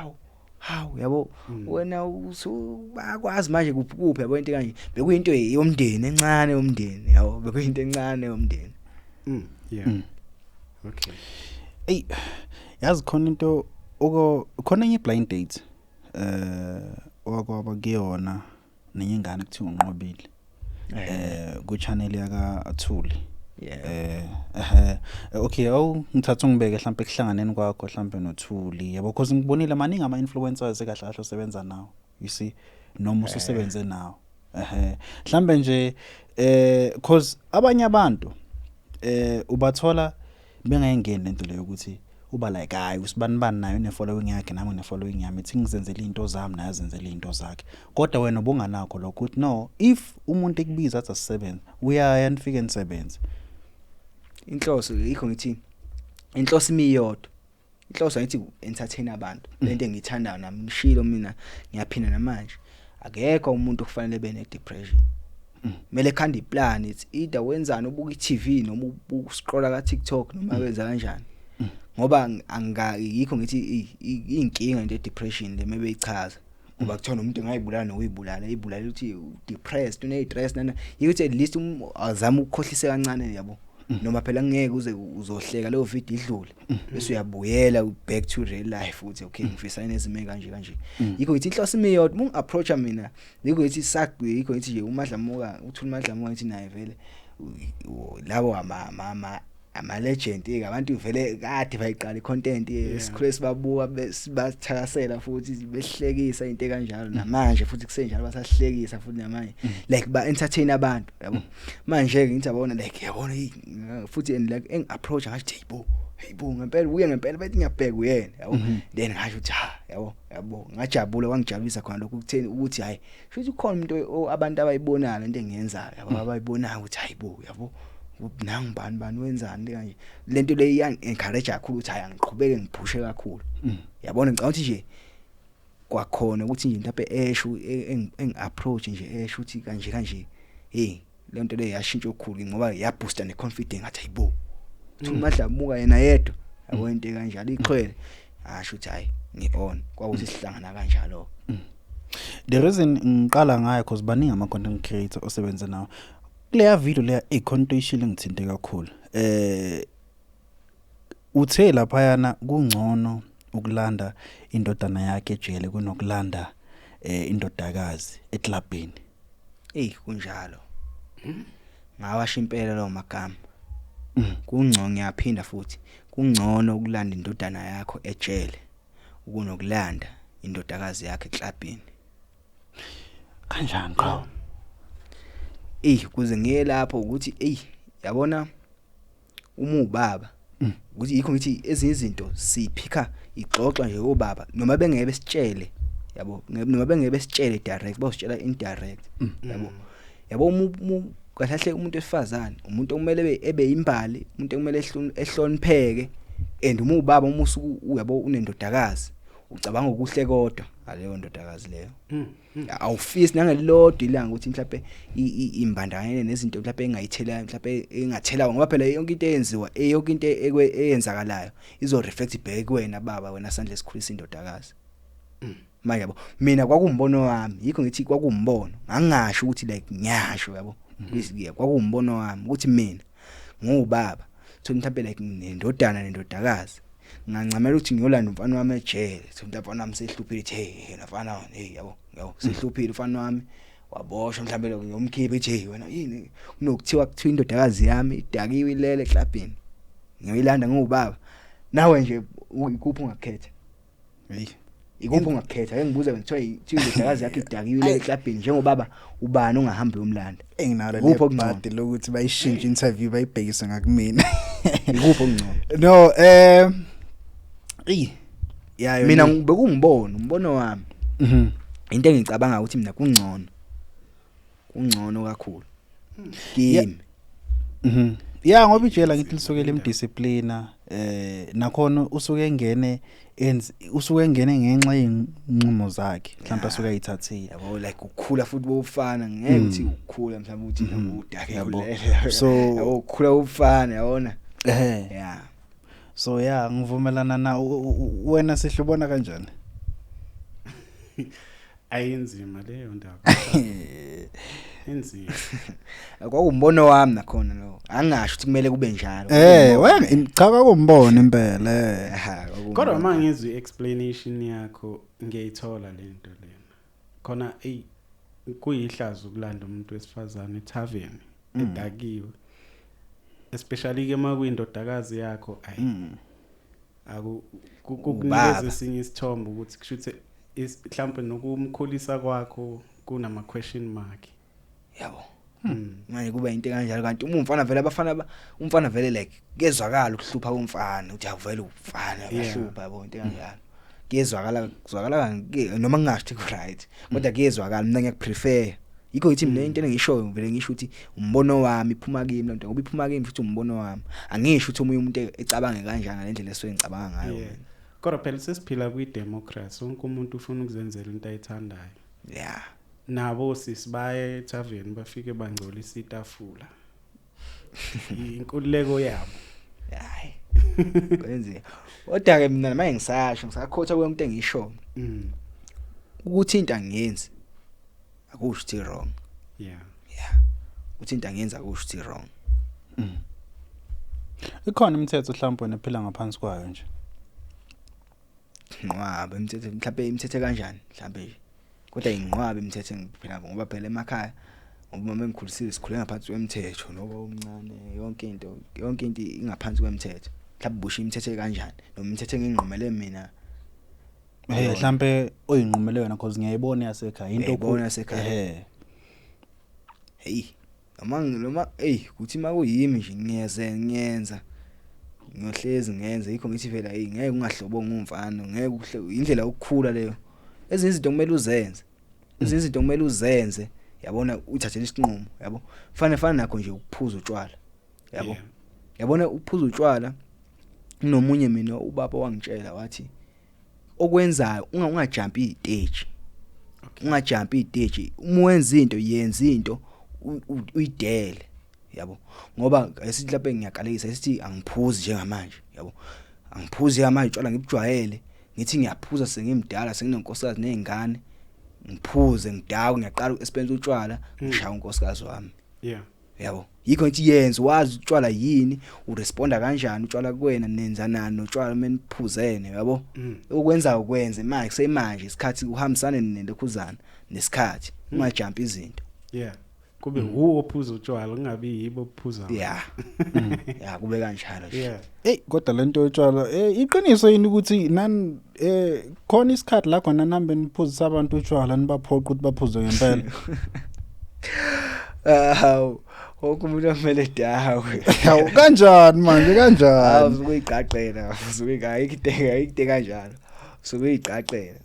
hawu yabo wena usubakwazi manje kuphi yabo into kanje bekuyinto yomndeni encane yomndeni yabo bekuyinto encane yomndeni okay hey yazi khona into khona enye blind date okwaba kuyona nenye ingane kuthiwa unqobile ku channel yaka Athuli okay ngithatha ungibeke mhlawumbe kuhlanganeni kwakho mhlawumbe noThuli yabo because ngibonile maningi ama influencers ekahle kahle osebenza nawo you see noma ususebenze nawo mhlawumbe nje because abanye abantu ubathola bengayengeni lento leyo ukuthi uba like hayi usibani nayo ne following yakhe nami ne following yami ithi ngizenzele into zami naye azenzele into zakhe kodwa wena ubunganakho lokho ukuthi no if umuntu ekubiza athi asisebenze uyaya nifike nisebenze inhloso yikho ngithi inhloso imiyodwa inhloso ngithi entertain abantu lento engiyithandayo nami ngishilo mina ngiyaphinda namanje akekho umuntu kufanele bene depression mele khanda iplan it's either wenzani ubuka iTV noma uscrolla ka TikTok noma wenza kanjani ngoba yikho ngithi inkinga into depression le mebe ichaza ngoba kuthona umuntu engayibulala nokuyibulala eyibulala uthi depressed une-stress nana yikuthi at least azama ukukhohlisa kancane yabo noma phela ngeke uze uzohleka leyo video idlule bese uyabuyela back to real life uthi okay ngifisa inezime kanje yikho ngithi inhloso imiyodwa mungu approach mina yikho ngithi yikho ngithi nje uMadlamuka uthula uMadlamuka ngithi naye vele labo ama legend abantu vele kade bayiqala icontent esicrest babuka bathakasela futhi behlekisa into kanjalo namanje futhi kusenjalo basahlekisa futhi namanje like ba entertain abantu yabo manje ke ngithi abona like yabona futhi and like approach ngathi hey bo ngempela uye ngempela bethi ngiyabheka uyena yabo then ngasho uthi yabo ngajabula wangijabulisa khona lokho kutheni ukuthi hayi futhi ukhona umuntu abantu abayibonana into engiyenzayo yabo abayibonanga ukuthi hayibo yabo nangibani wenzani kanje lento le yang encourage kakhulu ukuthi hayi ngiqhubeke ngiphushe kakhulu yabona ngicabanga ukuthi nje kwakhona ukuthi nje mhlawumbe esho engiapproach nje esho ukuthi kanje lento le yashintsha okukhulu ngoba yaboosta neconfidence ngathi hayibo uMadlamuka yena yedwa yabo into kanjalo iqhwele asho ukuthi hayi ngi-on kwawuthi sihlangana kanjalo the reason ngiqala ngayo because baningi ama content creator osebenza nawo kuleya video leya icontent ngithinte kakhulu uthe lapha yana kungcono ukulanda indodana yakhe ejele kunokulanda indodakazi eklabini kunjalo ngawasha impela lo magama kungcono ngiyaphinda futhi kungcono ukulanda indodana yakho ejele ukunokulanda indodakazi yakhe eklabini kanjani qho kuze ngiye lapho ukuthi yabona uma ubaba ukuthi yikho ngithi ezinye izinto siphika ixoxa nje obaba noma bengeke besitshele yabo noma bengeke besitshele direct bawusitshela indirect yabo kahle umuntu esifazane umuntu okumele ebe imbali umuntu okumele ehlonipheke and uma ubaba uma usuku uyabo unendodakazi ucabanga ukuhle kodwa ngaleyo ndodakazi leyo awufisi nangelilodwa ilanga ukuthi mhlawumbe imbandakanye nezinto mhlawumbe engayithela mhlawumbe engathela ngoba phela yonke into eyenziwa yonke into eyenzakalayo izo reflect back kuwena baba wena sandle esikhulisa indodakazi manje yabo mina kwakumbono wami yikho ngithi kwakumbono ngangasho ukuthi like nyasho yabo kwakumbono wami ukuthi mina ngubaba mhlawumbe like nendodakazi ngancamela ukuthi ngiyolanda umfana wami ejele umfana wami sehluphile yena mfana yabo sehluphile umfana wami waboshwa mhlawumbe ngiyomkhipha ethi wena yini kunokuthiwa kuthiwa indodakazi yami idakiwe ilele eklabhini ngiyoyilanda ngubaba nawe nje ikuphi ungakhetha ikuphi ungakhetha ngibuza ngithiwa indodakazi yakhe idakiwe ilele eklabhini njengobaba ubani ongahambi umlanda enginalo lebhadi lokuthi bayishintshe interview bayibhekise ngakumina ikuphi ongcono no mina umbono wami into engicabanga ukuthi mina kungcono kakhulu kimi ngoba ijela ngithi lisukela imdisciplina nakhona usuke engene ngenxa yenqumo zakhe mhlawumbe asuke ayithathile yabo like ukukhula futhi bofana ngeke uthi ukukhula mhlawumbe uthi udake so yabo ukukhula ufana yabona so ngivumelana na wena sihlubona kanjani ayenzima leyo ndaba enzima kwakumbono wami nakhona lo angasho ukuthi kumele kube njalo wena cha kwakumbona impela kodwa mangizwe explanation yakho ngiyithola lento lena khona kuyihlazo ukulanda umuntu wesifazane ethaveni edakiwe especially ke makuyindodakazi yakho kukunikeza esinye isithombe ukuthi kushuthi mhlawumbe nokumkhulisa kwakho kunama question mark yabo manje kuba into kanjalo kanti umfana vele umfana vele like kezwakala ukuhlupha komfana uthi avele ufana yahlupha yabo into kanjalo kuyezwakala noma ngingasho ukuthi right kodwa kuyezwakala mina ngiyakuprefer yikho ithi mina into engishoyo vele ngisho ukuthi umbono wami iphuma kimi lonto ngoba iphuma kimi futhi umbono wami angisho ukuthi omunye umuntu ecabange kanjani ngendlela esuke ngicabanga ngayo kodwa phela sesiphila kwi-democracy wonke umuntu ufuna ukuzenzela into ayithandayo nabo sisibaye ethaveni bafike bangcolisa itafula inkululeko yabo hayi kwenze kodwa ke mina manje ngisakhotha kwento engisho ukuthi into angiyenzi akusho ukuthi wrong ukuthi into angiyenzi akusho ukuthi wrong ikhona imithetho mhlawumbe nephila ngaphansi kwayo nje nqwabe imithetho mhlawumbe imithetho kanjani mhlawumbe nje kodwa inqwabe imithetho engiphila ngoba phela emakhaya ngoba mama engikhulisile sikhule ngaphansi kwemithetho noba umncane yonke into ingaphansi kwemithetho mhlawumbe busho imithetho kanjani noma imithetho engingqomele mina mhlawumbe oyinqumele wena because ngiyayibona yasekhaya into oyibona yasekhaya hey noma kuthi makuyimi nje ngiyenza ngiyohlezi ngenze yikho ngithi phela ngeke ungahlobonga umfana ngeke indlela ukukhula leyo ezinye izinto kumele uzenze yabona uthathele isinqumo yabo fana nakho nje ukuphuza utshwala yabo yabona ukuphuza utshwala nomunye mina ubaba wangitshela wathi okwenzayo ungajump istage ungajump istage uma wenza into yenza into uyidele yabo ngoba esithi lapha ngiyakalisa esithi angiphuzi njengamanje yabo angiphuzi njengamanje utshwala ngibujwayele ngithi ngiyaphuza sengimdala senginenkosikazi nezingane ngiphuze ngidakwe ngiyaqala uexpense utshwala ngishaya unkosikazi wami yabo yikho ngithi yenza wazi utshwala yini uresponda kanjani utshwala kuwena nenzanani notshwala meniphuzene yabo ukwenza ukwenze manje kusemanje isikhathi uhambisane nendokhuzana nesikhathi ungajump izinto kube ophuza utshwala ungabi yibo ophuza kube kanjalo hey kodwa lento yotshwala iqiniso yini ukuthi nani khona isikhathi la khona nambe niphuzisa abantu utshwala nibaphoqa ukuthi baphuze ngempela wonke umuntu amele dawe kanjani manje kanjani usukuyiqaqela usuke kanjalo usukuyiqaqela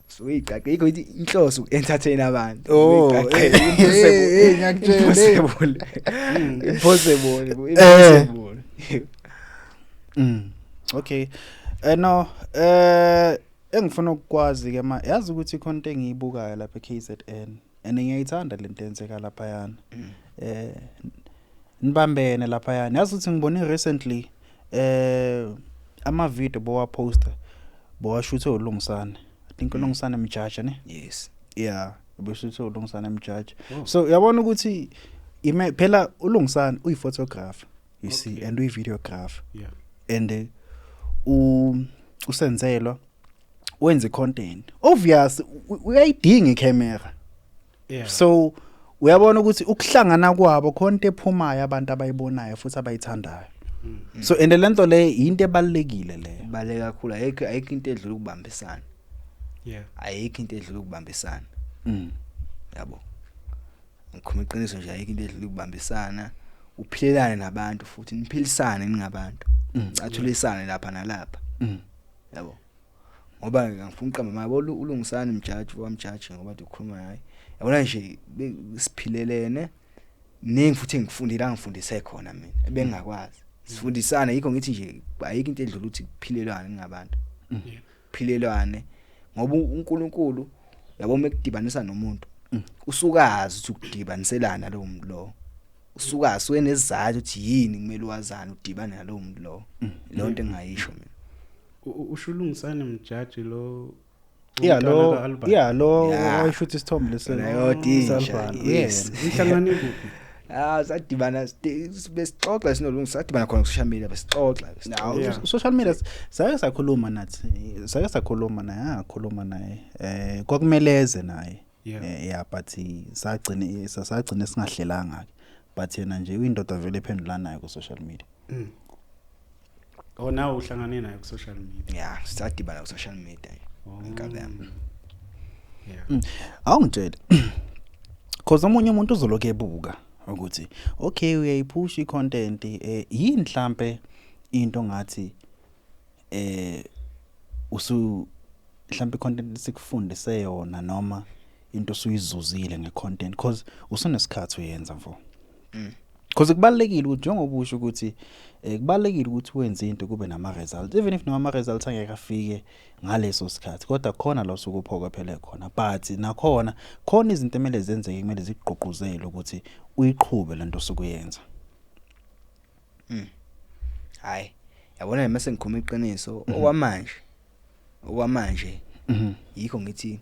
yikho ithi inhloso ukentertain abantu impossible okay no engifuna ukwazi ke yazi ukuthi ikhonto engiyibukayo lapha eKZN and ngiyayithanda lento enzeka lapha yana nibambene lapha yana yazi ukuthi ngibone recently ama video bowa poster bowashuthe uLungisane I think uLungisane Mjaja ne yes bowashuthe uLungisane Mjaja so yabona ukuthi phela uLungisane uyiphotographer you see and uyivideographer and usenzelwa wenze content obvious uyayidinga icamera so uyabona ukuthi ukuhlangana kwabo konke ephumayo abantu abayibonayo futhi abayithandayo so and lento le into ebalekile le baleka kakhulu ayikho into edlula ukubambisana ayikho into edlula ukubambisana yabo ngikhuluma iqiniso nje ayikho into edlula ukubambisana uphilelane nabantu futhi niphilisane ningabantu athulisane lapha nalapha yabo ngoba ngifuna uqamba mabo uLungisane Mjaji wamjaji ngoba ukhuluma naye yabona nje siphilelene ningi futhi ngifundile ngifundise khona mina ebengakwazi sifundisane yikho ngithi nje ayikho into edlula ukuthi kuphilelwane ngabantu philelwane ngoba uNkulunkulu yabo mekudibanisa nomuntu usukazi ukuthi ukudibaniselana lo muntu lo usukazi wenezizathu ukuthi yini kumele wazana udibane nalo muntu lo lonto engayisho mina uShulungisane Mjaji lo lo wayishutha isithombe lesona yes inhlangano kuphi sadibana besixoxa sinolungisa sadibana khona ku social media besixoxa social media sake sakhuluma nathi sake sakhuluma naye ngakhuluma naye kwakumeleze naye but sagcina singahlelanga but yena nje uyindoda vele ephendula naye ku social media nawe uhlangane naye ku social media sadibana ku social media ngikabamba awungitshela cause omunye umuntu uzoloke ebuka ukuthi okay uyayiphusha icontent yini mhlambe into ngathi mhlambe icontent sikufundise yona noma into suyizuzile ngecontent because usunesikhathi uyenza mfo because kubalekile ukuthi njengoba usho ukuthi kubalekile ukuthi wenze into kube nama results even if noma results angeke afike ngaleso sikhathi kodwa khona la usukuphoka phela khona but nakhona khona izinto emele zenzeke kumele zigqugquzele ukuthi uyiqhube lento sokuyenza hayi yabona mase ngikhuluma iqiniso okwamanje yikho ngithi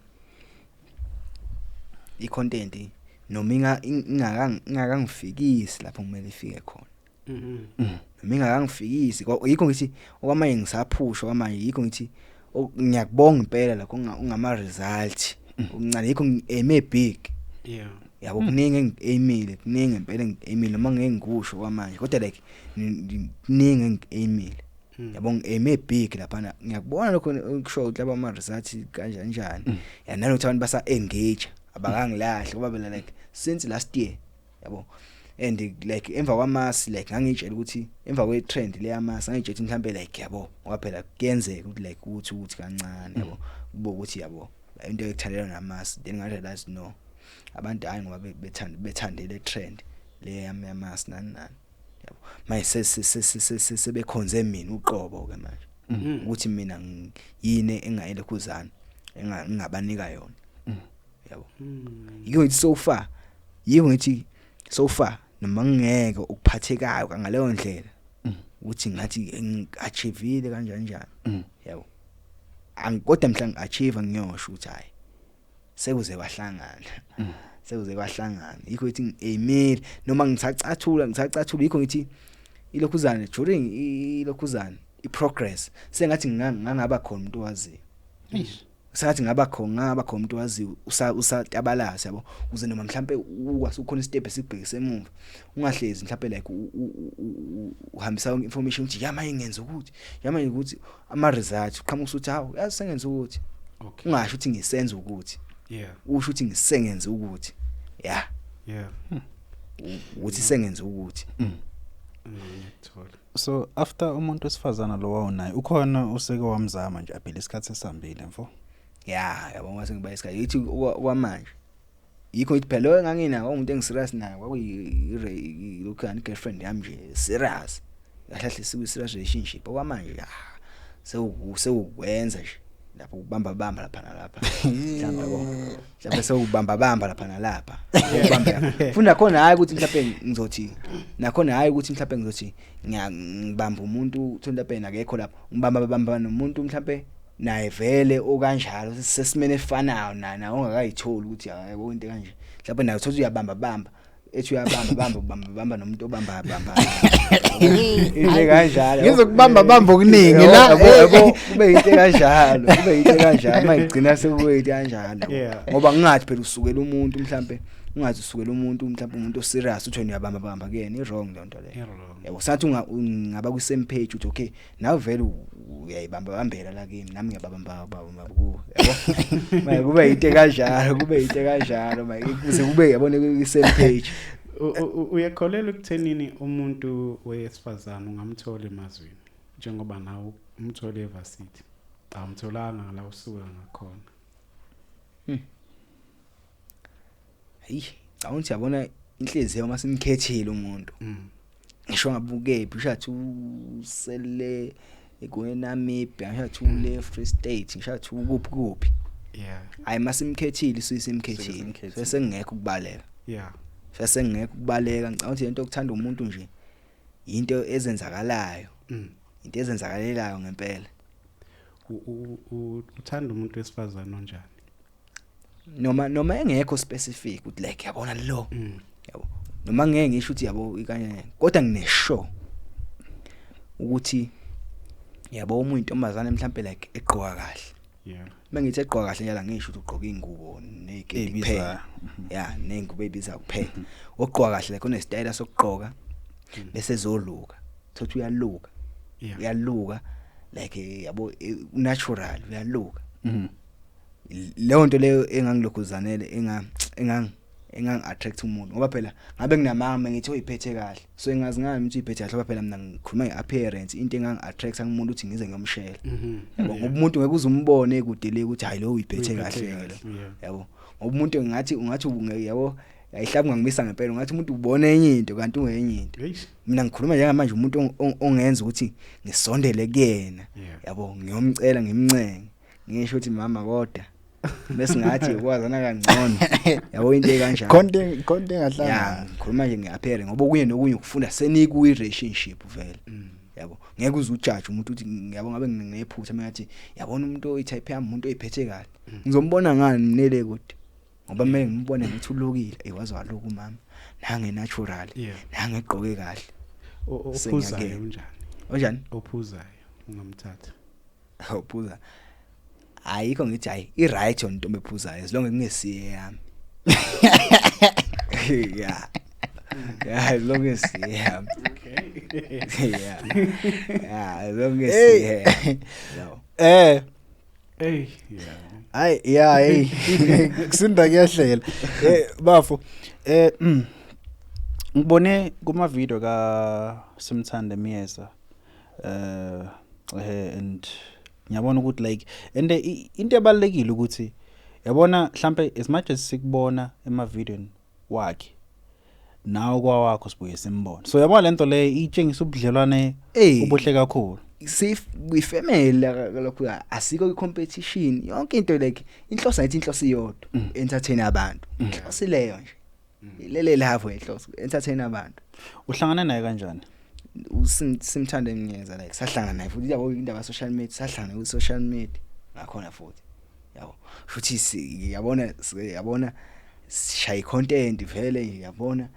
icontent noma ingakangifikisi lapho kumele ifike khona noma ingakangifikisi yikho ngithi okwamanje ngisaphusha okwamanje yikho ngithi ngiyakubonga impela lakho ungama result okuncane yikho ngime big yabo kuningi engiyimile kuningi impela engiyimile noma ngeke ngikusho kwamanje kodwa like kuningi engiyimile yabo ngime big lapha ngiyakubona lokho ukusho laba ama result kanjani nanokuthi abantu basa engage abakangilahle ngoba phela like since last year yabo and like emva kwamasi like ngangitshela ukuthi emva kwe trend le yamasi ngangitshela mhlambe like yabo ngoba phela kuyenzeka ukuthi like uthi kancane yabo kubo ukuthi yabo into ekuthandela namasi then ngarealize no abantu hayi ngoba bethandele trend le yamasi nani yabo manje sebekhonze mina uqobo ke manje ukuthi mina yini engayele kuzana engabanika yona yabo yiko ngithi so far noma ngeke ukuphathekayo ngaleyo ndlela ukuthi ngathi ngiachievile kanjani yabo angikodwa mhla ngiachieve ngiyosho ukuthi hayi sekuze kwahlangana yikho ngithi ngiaimile noma ngisacathula yikho ngithi ilokhuzana during ilokhuzana iprogress sengathi ngangaba khona umuntu owaziyo sathi ngaba khona umuntu waziyo usatabalaza yabo uze noma mhlambe ukhona step esibhekise emuva ungahlezi mhlambe like uhambisa information ukuthi yama ngenza ukuthi ama results uqhamuka usuthi hawo yazi sengenza ukuthi ungasho ukuthi ngisenza ukuthi usho ukuthi ngisengenza ukuthi uthi sengenza ukuthi so after umuntu wesifazana lo wawunayo ukhona useke wamzama nje aphela isikhathi esambile mfo yabo mase ngiba isikhathi yithi kwamanje yikho ngithi phela lo ngangina umuntu engiserious naye kwakuyilokhani girlfriend yami nje serious kahle serious relationship okwamanje sewukwenza nje lapho ubamba lapha nalapha mhlawumbe sewubamba lapha nalapha funa khona hayi ukuthi mhlawumbe ngizothi nakhona hayi ukuthi mhlawumbe ngizothi ngibamba umuntu mhlawumbe akekho lapho ngibamba nomuntu mhlawumbe naye vele okanjalo sesimene efanayo naye ongakayitholi ukuthi yabo into kanje mhlawumbe naye uthothi uyabamba ethi uyabamba nomuntu obamba into kanjalo ngizokubamba okuningi la kube into kanjalo mayigcina sekuweithi kanjalo ngoba ngingathi phela usukela umuntu mhlawumbe umuntu oserious uthi uyabamba kuyena i-wrong le nto le yabo sathi ungaba ku same page uthi okay nawe vele uyayibambela la kimi nami ngiyabamba kuwo yabo maye kube into kanjalo maye kuze kube yabona ku same page uyakholela ukuthenini umuntu wesifazana ungamthola emazweni njengoba nawe umthola eVarsity awumtholanga la usuka ngakhona awuthi yabona inhliziyo masimkhethile umuntu ngisho ngabuke bishathi usele eGwenamibia ngishathi ule Free State ngishathi kuphi hayi masimkhethile sisimkhethile bese ngeke ukubaleka bese ngeke ukubaleka ngicabanga ukuthi into okuthanda umuntu nje into ezenzakalayo into ezenzakalelayo ngempela uthanda umuntu wesifazana onjani noma engekho specific ukuthi like yabona lo yabo noma ngeke ngisho ukuthi yabo ikanye kodwa ngineshow ukuthi yabo umuntu intombazane mhlambe like egqoka kahle mengithi egqoka kahle njalo ngisho ukuthi ugqoka ingubo nekedi kuphela nengubo ebiza kuphela ogqoka kahle like une style sokugqoka bese zoluka thothi uyaluka like yabo natural uyaluka leyo nto leyo engangilokhuzanele engang attract umuntu ngoba phela ngabe nginamama ngithi uyiphethe kahle so engazi ngani ukuthi uyiphethe kahle ngoba phela mina ngikhuluma ngeappearance into engang attract ngumuntu uthi ngize ngiyomshela yabo ngoba umuntu ngeke uzumbone ekudele ukuthi hayi lo uyiphethe kahle lo yabo ngoba umuntu ungathi yabo ayihlabu ngangimisa ngempela ngathi umuntu ubona enye into kanti ungenye into mina ngikhuluma njengamanje umuntu ongenza ukuthi ngisondele kuyena yabo ngiyomcela ngimncenge ngisho ukuthi mama kodwa bese ngathi ukwazana kangcono yabo into ekanjalo konke engahlanga ngikhuluma nje ngeappearance ngoba kuye nokunye ukufunda seniku relationship vele yabo ngeke uzujudge umuntu uthi yabo ngabe nginephutha ngathi yabona umuntu oyitype yami umuntu oyiphethe kahle ngizombona ngani minele kude ngoba manje ngimbone ngithi ulukile ewazi waloku mama nange natural nange egqoke kahle ophuzayo unjani ophuzayo ungamthatha ophuza ayikho ngithi hayi I right on into ephuzayo as long as ngesiye yami yeah as long as yami yeah as long as hey hayi yeah kusinda kuyahlela bafo ngibone kuma video ka Simthanda Miyeza and ngiyabona ukuthi like and into ebalekile ukuthi yabona mhlambe as much as sikubona ema video wakhe nawo kwawakho sibuye simbona so yabona lento le itshengisa ubudlelwane obuhle kakhulu safe we family lokho asikho icompetition yonke into like inhloso ayithi inhloso iyodwa entertain abantu inhloso leyo nje lele lavo inhloso entertain abantu uhlangana naye kanjani Simthanda Miyeza like sahlangana naye futhi yabo indaba social media sahlangana ku social media ngakhona futhi yabo futhi yabona sishaya content vele yabona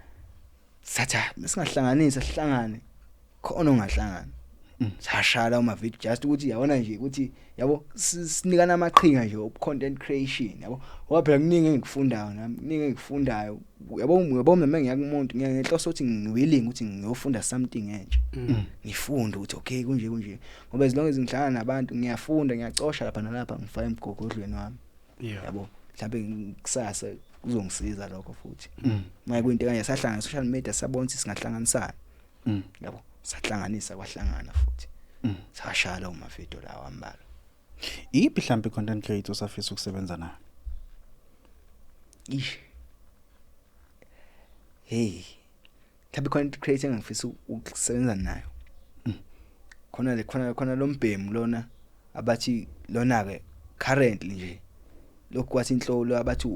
satha singahlanganisa sihlangane khona ongahlangana sashala uma video just ukuthi yabona nje ukuthi yabo sinikana amaqhinga nje of content creation yabo ngoba phela kuningi engikufundayo nami kuningi engikufundayo yabo mina ngiyakumuntu ngenhloso ukuthi ngiwilling ukuthi ngiyofunda something enje ngifunde ukuthi okay kunje ngoba as long as ngihlangana nabantu ngiyafunda ngiyacosha lapha nalapha ngifaka emgogodlweni wami yabo mhlawumbe kusasa kuzongisiza lokho futhi manje kuyinto kanje sahlangana social media sabona ukuthi singahlanganisana yabo sahlanganisa kwahlangana futhi sashala uma video lawa ambala iphi mhlambe content creator osafisa ukusebenza nayo mhlambe content creator engifisa ukusebenza nayo khona lo mbhemu lona abathi lona ke currently nje lokhu kwathi inhlolo abathi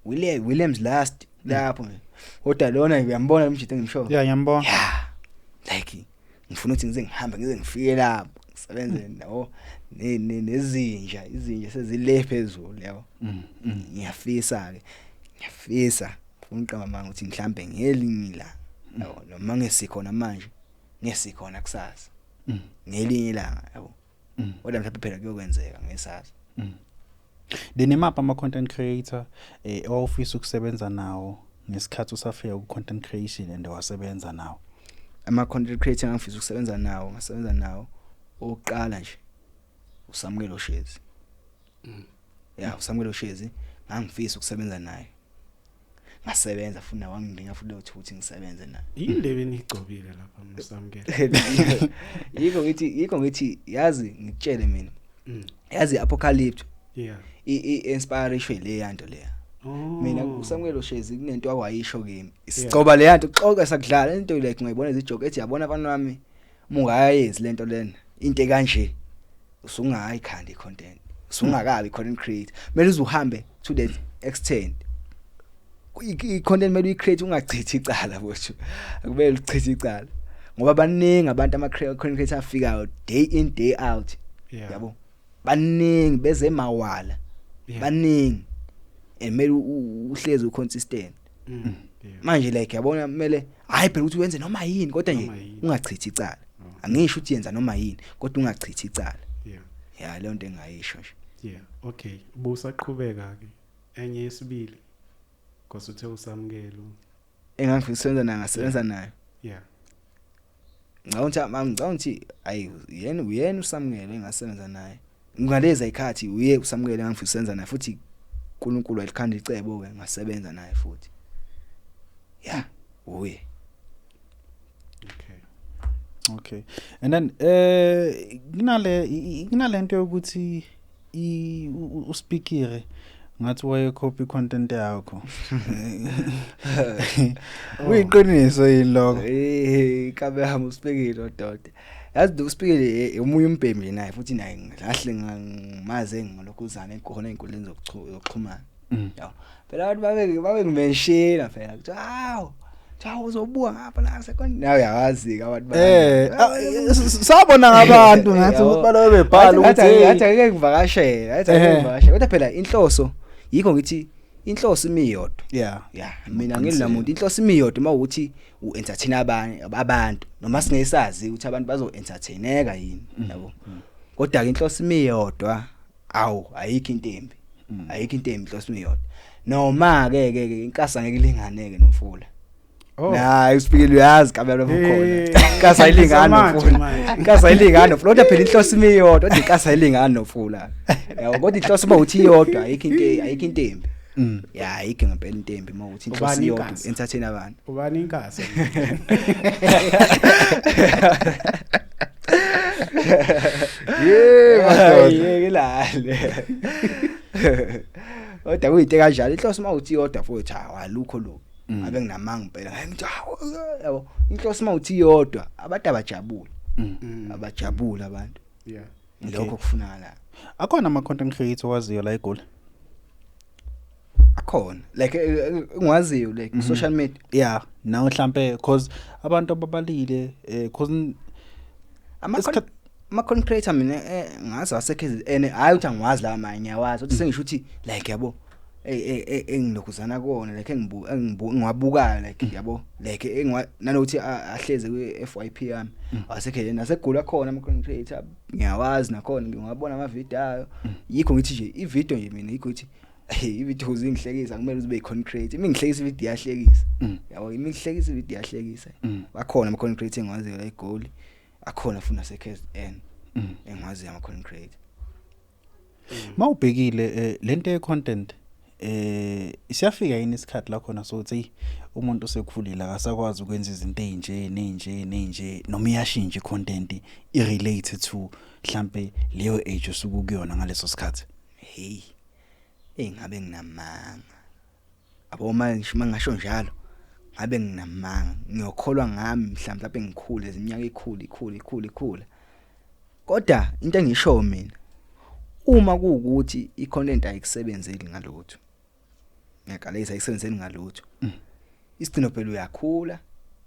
Williams last lapho kodwa lona ngiyambona umjito engimshoyo ngiyambona like ngifuna ukuthi ngize ngihambe ngize ngifike lapho ngisebenze nawo nezinja izinja sezile phezulu yabo ngiyafisa ufuna manje ukuthi mhlambe ngelinye la yabo noma ngesikhona manje ngesikhona kusasa ngelinye ilanga yabo kodwa mhlawumbe phela kuyokwenzeka ngesazi Denemapha ama content creator office ukusebenza nawo ngesikhathi usafika ku content creation and wasebenza nawo ama content creator ngifisa ukusebenza nawo oqala nje uSamuel Oshezi uSamuel Oshezi ngangifisa ukusebenza naye ngasebenza futhi nawangidinga futhi ukuthi ngisebenze naye indebe enigcobile lapha mSamkela yiko ngithi yazi ngitshele mina yazi apocalypse i-inspiration le yanto leya mina uSamuel Oshezi kunento awayisho kimi isicoba le yanto xoka sakudlala into like ngiyibona izijoke ethi yabona abantu bami mungayenzi lento lena into kanje usungayikhanda icontent usungakabi content creator mele uzuhambe to that extent i-content mele uyicreate ungachithi icala bosho akubele uchithi icala ngoba baningi abantu ama content creator afikayo day in day out yabo baningi beze mawala baningi emele uhlezi uconsistent manje like yabona kumele hayi phela ukuthi wenze noma yini kodwa nje ungachithi icala angisho ukuthi yenza noma yini kodwa ungachithi icala ya le nto engayisho nje okay busaqhubeka ke enye yesibili kosuthe uSamkelo engangifisa ngasebenza nayo ngawuthi ayi uyena uSamkelo engasebenza naye ngaleza ikhathi uye usamukele ngifisa senza naye futhi uNkulunkulu walikhanda icebo ke ngasebenza naye futhi yeah uye okay and then kunale nto yokuthi uspikire ngathi waye copy content yakho uyiqiniso yiloko kabe hamba uspikile dododa yazi uspikile umunye umbhemi naye futhi naye lahle ngimaze ngalokhuzana enkhokhona einkundleni zokuxhumana yawo phela abantu babe ngimenshina phela kuthi hawo cha uzobuka ngapha la sekon nawe yawazi abantu sabona ngabantu ngathi ubalo bebhala ukuthi ngathi ake ngivakashela kodwa phela inhloso yikho ngithi inhloso imiyodwa yeah mina ngilinamuntu inhloso imiyodwa mawukuthi uentertain abantu noma singesazi ukuthi abantu bazo entertaineka yini yabo kodwa ke inhloso imiyodwa ayikho intembi inhloso imiyodwa noma ke inkasa ngeke ilinganeke nomfula nah uspikile uyazi kabela bukhona inkasa ilingana nomfula inkasa ilingana nomfula kodwa phela inhloso imiyodwa kodwa inkasa ilingana nomfula yabo kodwa inhloso mawuthi iyodwa ayikho intembi yeah ayikho ngempela intembi mawuthi inhloso iyodwa entertain abantu ubani inkasa yekilale kodwa kuyinte kanjalo inhloso mawuthi iyodwa futhi awalukho lo abe nginamanga impela ngithi yabo inhloso mawuthi iyodwa abantu abajabula abantu yeah lokho kufunakala akhona ama content creator waziyo la eGoli akhona like ngiwaziyo like social media yeah now mhlambe cause abantu ababalile cause ama content creator mina ngazi wasekhezi hayi uthi angiwazi la amanye awazi uthi sengisho ukuthi like yabo engilokuzana kuona like ngiwabuka like yabo like nanokuthi ahleze ku FYP yami wasekhele nasegula khona ama content creator ngiyawazi nakhona ngiyabona ama video ayo yikho ngithi nje i video nje mina yikho ukuthi ivideo zingihlekisa kumele uzibe content creator mingihlekisa ivideo yahlekisa yabo mingihlekisa ivideo yahlekisa bakhona ama content creator engiwaziyo la eGoli akhona funa seKZN engiwazi ama content creator mawubhekile lento ye content isiyafika yini isikhathi la khona sokuthi umuntu sekukhulile akasakwazi ukwenza izinto ezinje noma iyashintsha icontent irelated to mhlambe leyo age osuku kuyona ngaleso sikhathi ngabe nginamanga aboma ngisho njalo ngabe nginamanga ngiyokholwa ngami mhlawumbe lapho ngikhule iminyaka ikhula kodwa into engisho mina uma kuukuthi icontent ayikusebenzeli ngalutho ngiyakaleza ayisebenzeli ngalutho isigcino phela uyakhula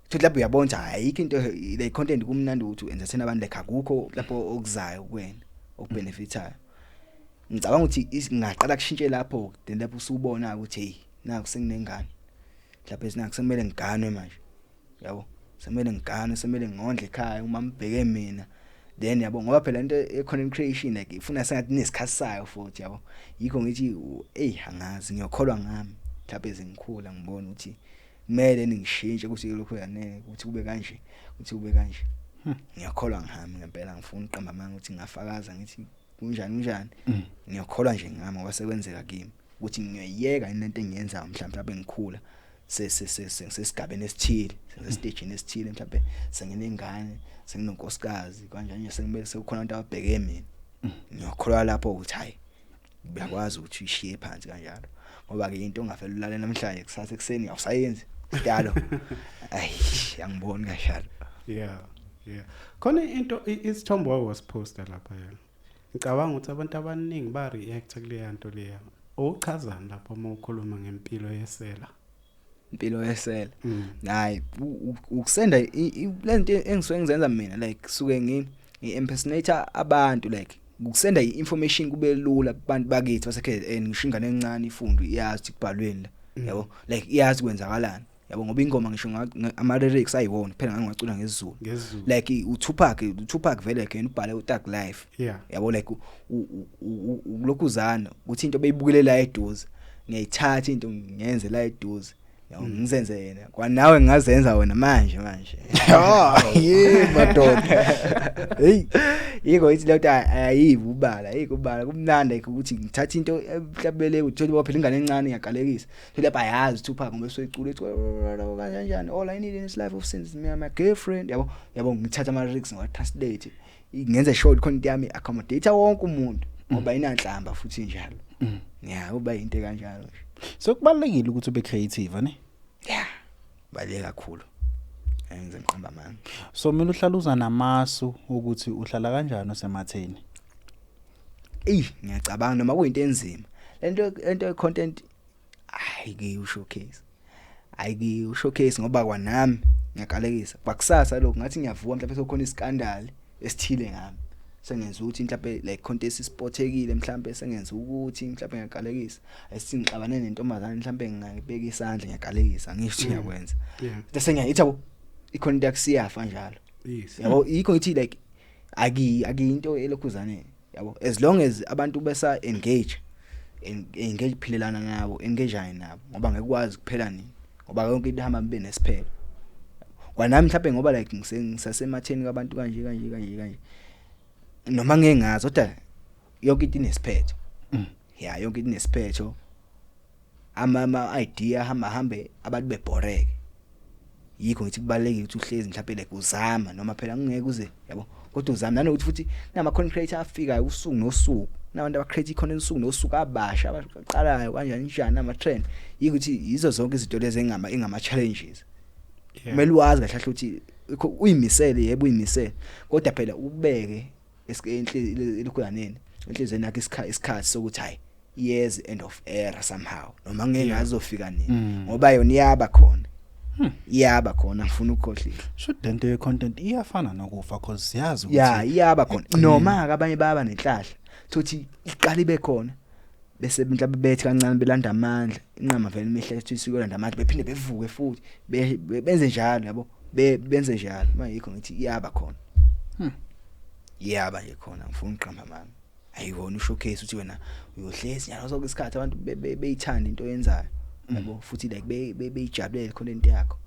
futhi lapho uyabona ukuthi ayikho into le content kumnandi ukuthi entertain abantu like akukho lapho okuzayo kuwena okubenefitayo ngicabanga ukuthi ngaqala kushintshe lapho then lapho usubona ukuthi hey naku senginengane lapho esinako semele ngiganwe manje yabo semele ngondle ekhaya uma mbheke mina then yabo ngoba phela into e content creation like ifuna sengathi nesikhasayo futhi yabo yikho ngithi angazi ngiyokholwa ngami lapho ezingikhula ngibona ukuthi kumele ningishintshe ukuthi lokho yanele ukuthi kube kanje ngiyakholwa ngami ngempela ngifuna uqamba amanga ukuthi ngafakaza ngithi kunjani ngiyakholwa nje ngami ngoba sekwenzeka kimi ukuthi ngiyayeka into engiyenza mhlawumbe lapho engikhula sesigabeni esithile sestage esithile mhlawumbe senginengane senginonkosikazi kanjani sengimele sekukhona abantu ababheke mina ngiyakholwa lapho ukuthi hayi uyakwazi ukuthi ushiye phansi kanjalo ngoba ke into ongavela ulale namhlanje kusasa ekseni awusayenzi njalo angiboni kanjalo yeah khona into isithombo was poster lapha yena ngicabanga ukuthi abantu abaningi ba react kule nto leya ochazana lapho uma ukhuluma ngempilo yesela hayi ukusenda lento engisuke ngizenza mina like suke ngi-impersonator abantu like ukusenda i-information kube lula kubantu bakithi basekhaya ngisho ingane encane ifunde iyazi ukuthi kubhalweni la yabo like iyazi kwenzakalani yabo ngoba ingoma ngisho ama lyrics ayiwona phela ngangicula ngesiZulu like uTupac vele ke ubhale uTag Life yabo like ulokhuzana ukuthi into beyibukelela eduze ngiyayithatha into ngiyenze la eduze yabo ngizenze yena kwanawe ngingazenza wena manje Madoda. Hey, yiko ithi lento ayivu ubala kubala kumnandi ukuthi ngithatha into emhlabele uthola bophela ingane encane iyagalekisa so lapha ayazi Tupac ngoba soyicula ethi kanjani all I need in this life of sins is me and my girlfriend yabo ngithatha ama lyrics ngawa translate ngenze short content yami accommodate wonke umuntu ngoba inanhlamba futhi njalo yeah uba into kanjalo nje so kubalekile ukuthi ube creative ne yeah baleka kakhulu enze ngiqamba manje so mina uhlaluza namasu ukuthi uhlala kanjani osematheni ngiyacabanga noma kuyinto enzima lento ye content ayike showcase ngoba kwanami ngiyakalekisa bakusasa lokho ngathi ngiyavuka mhlawumbe sokhona iskandal esithile ngami sengenza ukuthi mhlawumbe like contest isipothekile mhlawumbe sengenza ukuthi mhlawumbe ngiyakalekisa asingixabane nentombazane mhlawumbe ngibeka isandla ngiyakalekisa ngisho ngiyakwenza bese ngiyayithi icontent yakusiyafa njalo yabo yikho ngithi like into elokhuzane yabo as long as abantu besa engage philelana nabo engage nabo ngoba ngekwazi kuphela nini ngoba yonke into ihamba mbe nesiphelo kwanami mhlawumbe ngoba like ngisasematheni kwabantu kanje noma ngengazi kodwa yonke into inesiphetho yeah yonke into inesiphetho ama idea hambe abantu beboreke yikho ngithi kubalekile ukuthi uhlezi mhlawumbe like uzama noma phela ngeke uze yabo kodwa uzama nanokuthi futhi nama content creator afika usuku nosuku nabantu aba create content usuku nosuku abasha abaqalayo kanjani ama trend yikuthi yizo zonke izinto lezi engama challenges kumele wazi kahle ukuthi uyimisele yebo uyimisele kodwa phela ubeke elikhuyaneni enhlizweni yakhe isikhathi sokuthi hayi years end of era somehow noma ngeke ngazofika nini ngoba yona iyaba khona ngifuna ukukhohlisa should lento ye content iyafana nokufa cause siyazi ukuthi iyaba khona noma abanye baba nenhlahla thothi iqala ibe khona bese mhlawumbe bethi kancane belanda amandla inqama vele imihle ethi isikolanda amandla bephinde bevuke futhi benze njalo yabo benze njalo manje yikho ngithi iyaba khona iyaba nje khona ngifuna uqamba mama ayikona ushowcase ukuthi wena uyohlezi njalo sonke isikhathi abantu beyithanda into oyenzayo yabo futhi like beyijabulele content yakho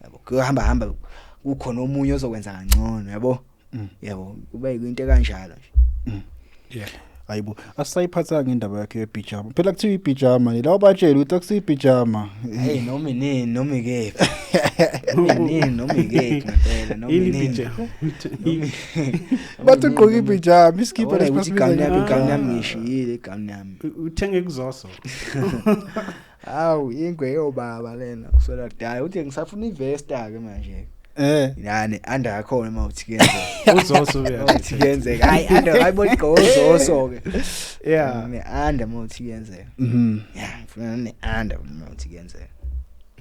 yabo kuhamba kukhona omunye ozokwenza kangcono yabo kuba into kanjalo nje yeah ayibo asayiphatha ngendaba yakhe yepijama phela kuthiwa ipijama lawo batshela ukuthi akusipijama hey noma ke noma ke ngempela noma pijama bathi ugqoka ipijama iskipa igama yami ngishiyile igama yami uthenge kuzoso awu ingwe yobaba lena kusola kudala uthi ngisafuna ivesta ke manje yani anda yakhona mawuthi kenze uzoso uyathi kenzeka hayi anda hayibona igozoso ke yeah ne anda mawuthi kenzeka yeah ngifuna ne anda mawuthi kenzeka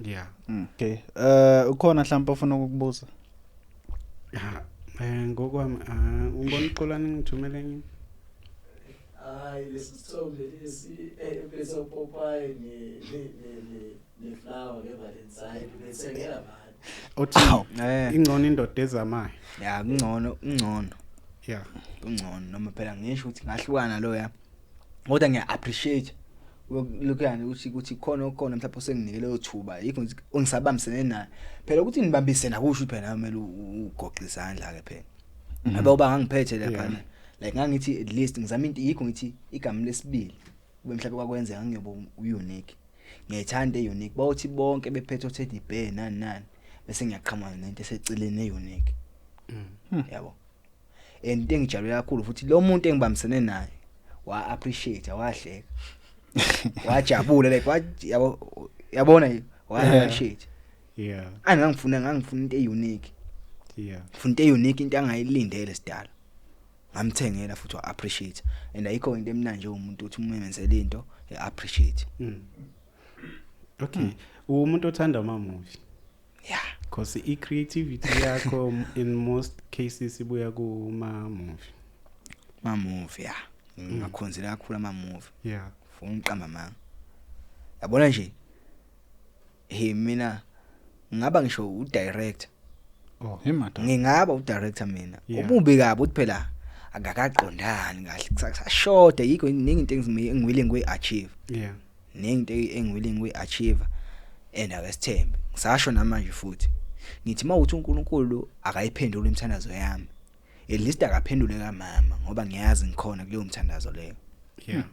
yeah okay ukhona mhlawumbe ufuna ukukubuza ngokwami umbona iqolani ngithumele nini hayi lesithobe lesi bese Popeye ne flower ke Valentine bethengela abantu othi ingcono indoda ezamayo ya ngcono yeah ungcono noma phela ngisho ukuthi ngahlukana lo ya kodwa ngiya appreciate lokuyani ukuthi khona mhlawumbe senginikele uthuba yikho ngisabambisene naye phela ukuthi nibambise nakusho phela kumele ugoqa isandla ke phela ngoba uba ngangiphethe lapha like ngangithi at least ngizama into yikho ngithi igama lesibili kube mhlawumbe kwakwenzeka ngiyoba unique ngiyithanda unique bawuthi bonke bephethe Teddy Bear nani bese ngiyaqhamuka nento esecilene unique yabo and engijabule kakhulu futhi lo muntu engibambisene naye wa appreciate wahleka wajabula like yabona wa appreciate yeah ngangifuna into unique yeah ngifuna into unique into angayilindele sidala ngamthengela futhi wa appreciate and ayikho into emnanje nje umuntu uthi umemenzele into appreciate okay umuntu othanda ama movie yeah because I creativity yakho in most cases ibuya ku ma movie yeah ngakhonzela kakhulu ama movie yeah ufuna uqamba manga yabona nje mina ngaba ngisho u director imata ngingaba u director mina ububi kabi uthi phela akakaqondani kahle kusashota yikho iningi into engwilling we achieve yeah ningi into engwilling we achieve ake sithembe ngisasho namanje futhi ngithi mawuthi uNkulunkulu akayiphendula imithandazo yami at least akaphendule kaMama ngoba ngiyazi ngikhona kuleyo mthandazo leyo. Yeah.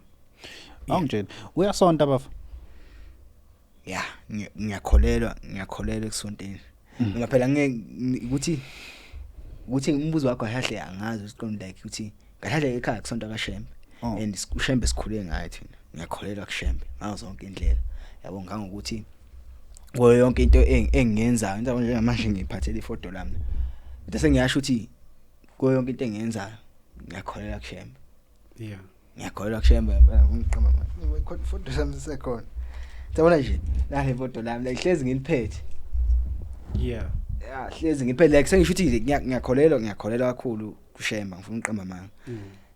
Awungitshela uyasonta bafa. Yeah, ngiyakholelwa ekusonteni. Ngoba phela ukuthi umbuzo wakho kahle angazi usiqonda like ukuthi kahle ekhaya kusonta kaShembe and uShembe sikhule ngayo thina. Ngiyakholelwa kuShembe ngazo zonke indlela. Yabo ngangokuthi kuyo yonke into engiyenzayo into njengamanje ngiphathele ifoto lami. Bese ngiyasho ukuthi kuyo yonke into engiyenzayo ngiyakholelwa kuShembe. Yeah. Ngiyakholelwa kuShembe ngiqamba manje. Ifoto sami sisekhona. Sabona nje la ifoto lami like hlezi ngiliphethe. Yeah. Yeah, hlezi ngiphethe like sengisho ukuthi ngiyakholelwa kakhulu kuShembe ngifuna uqamba manga.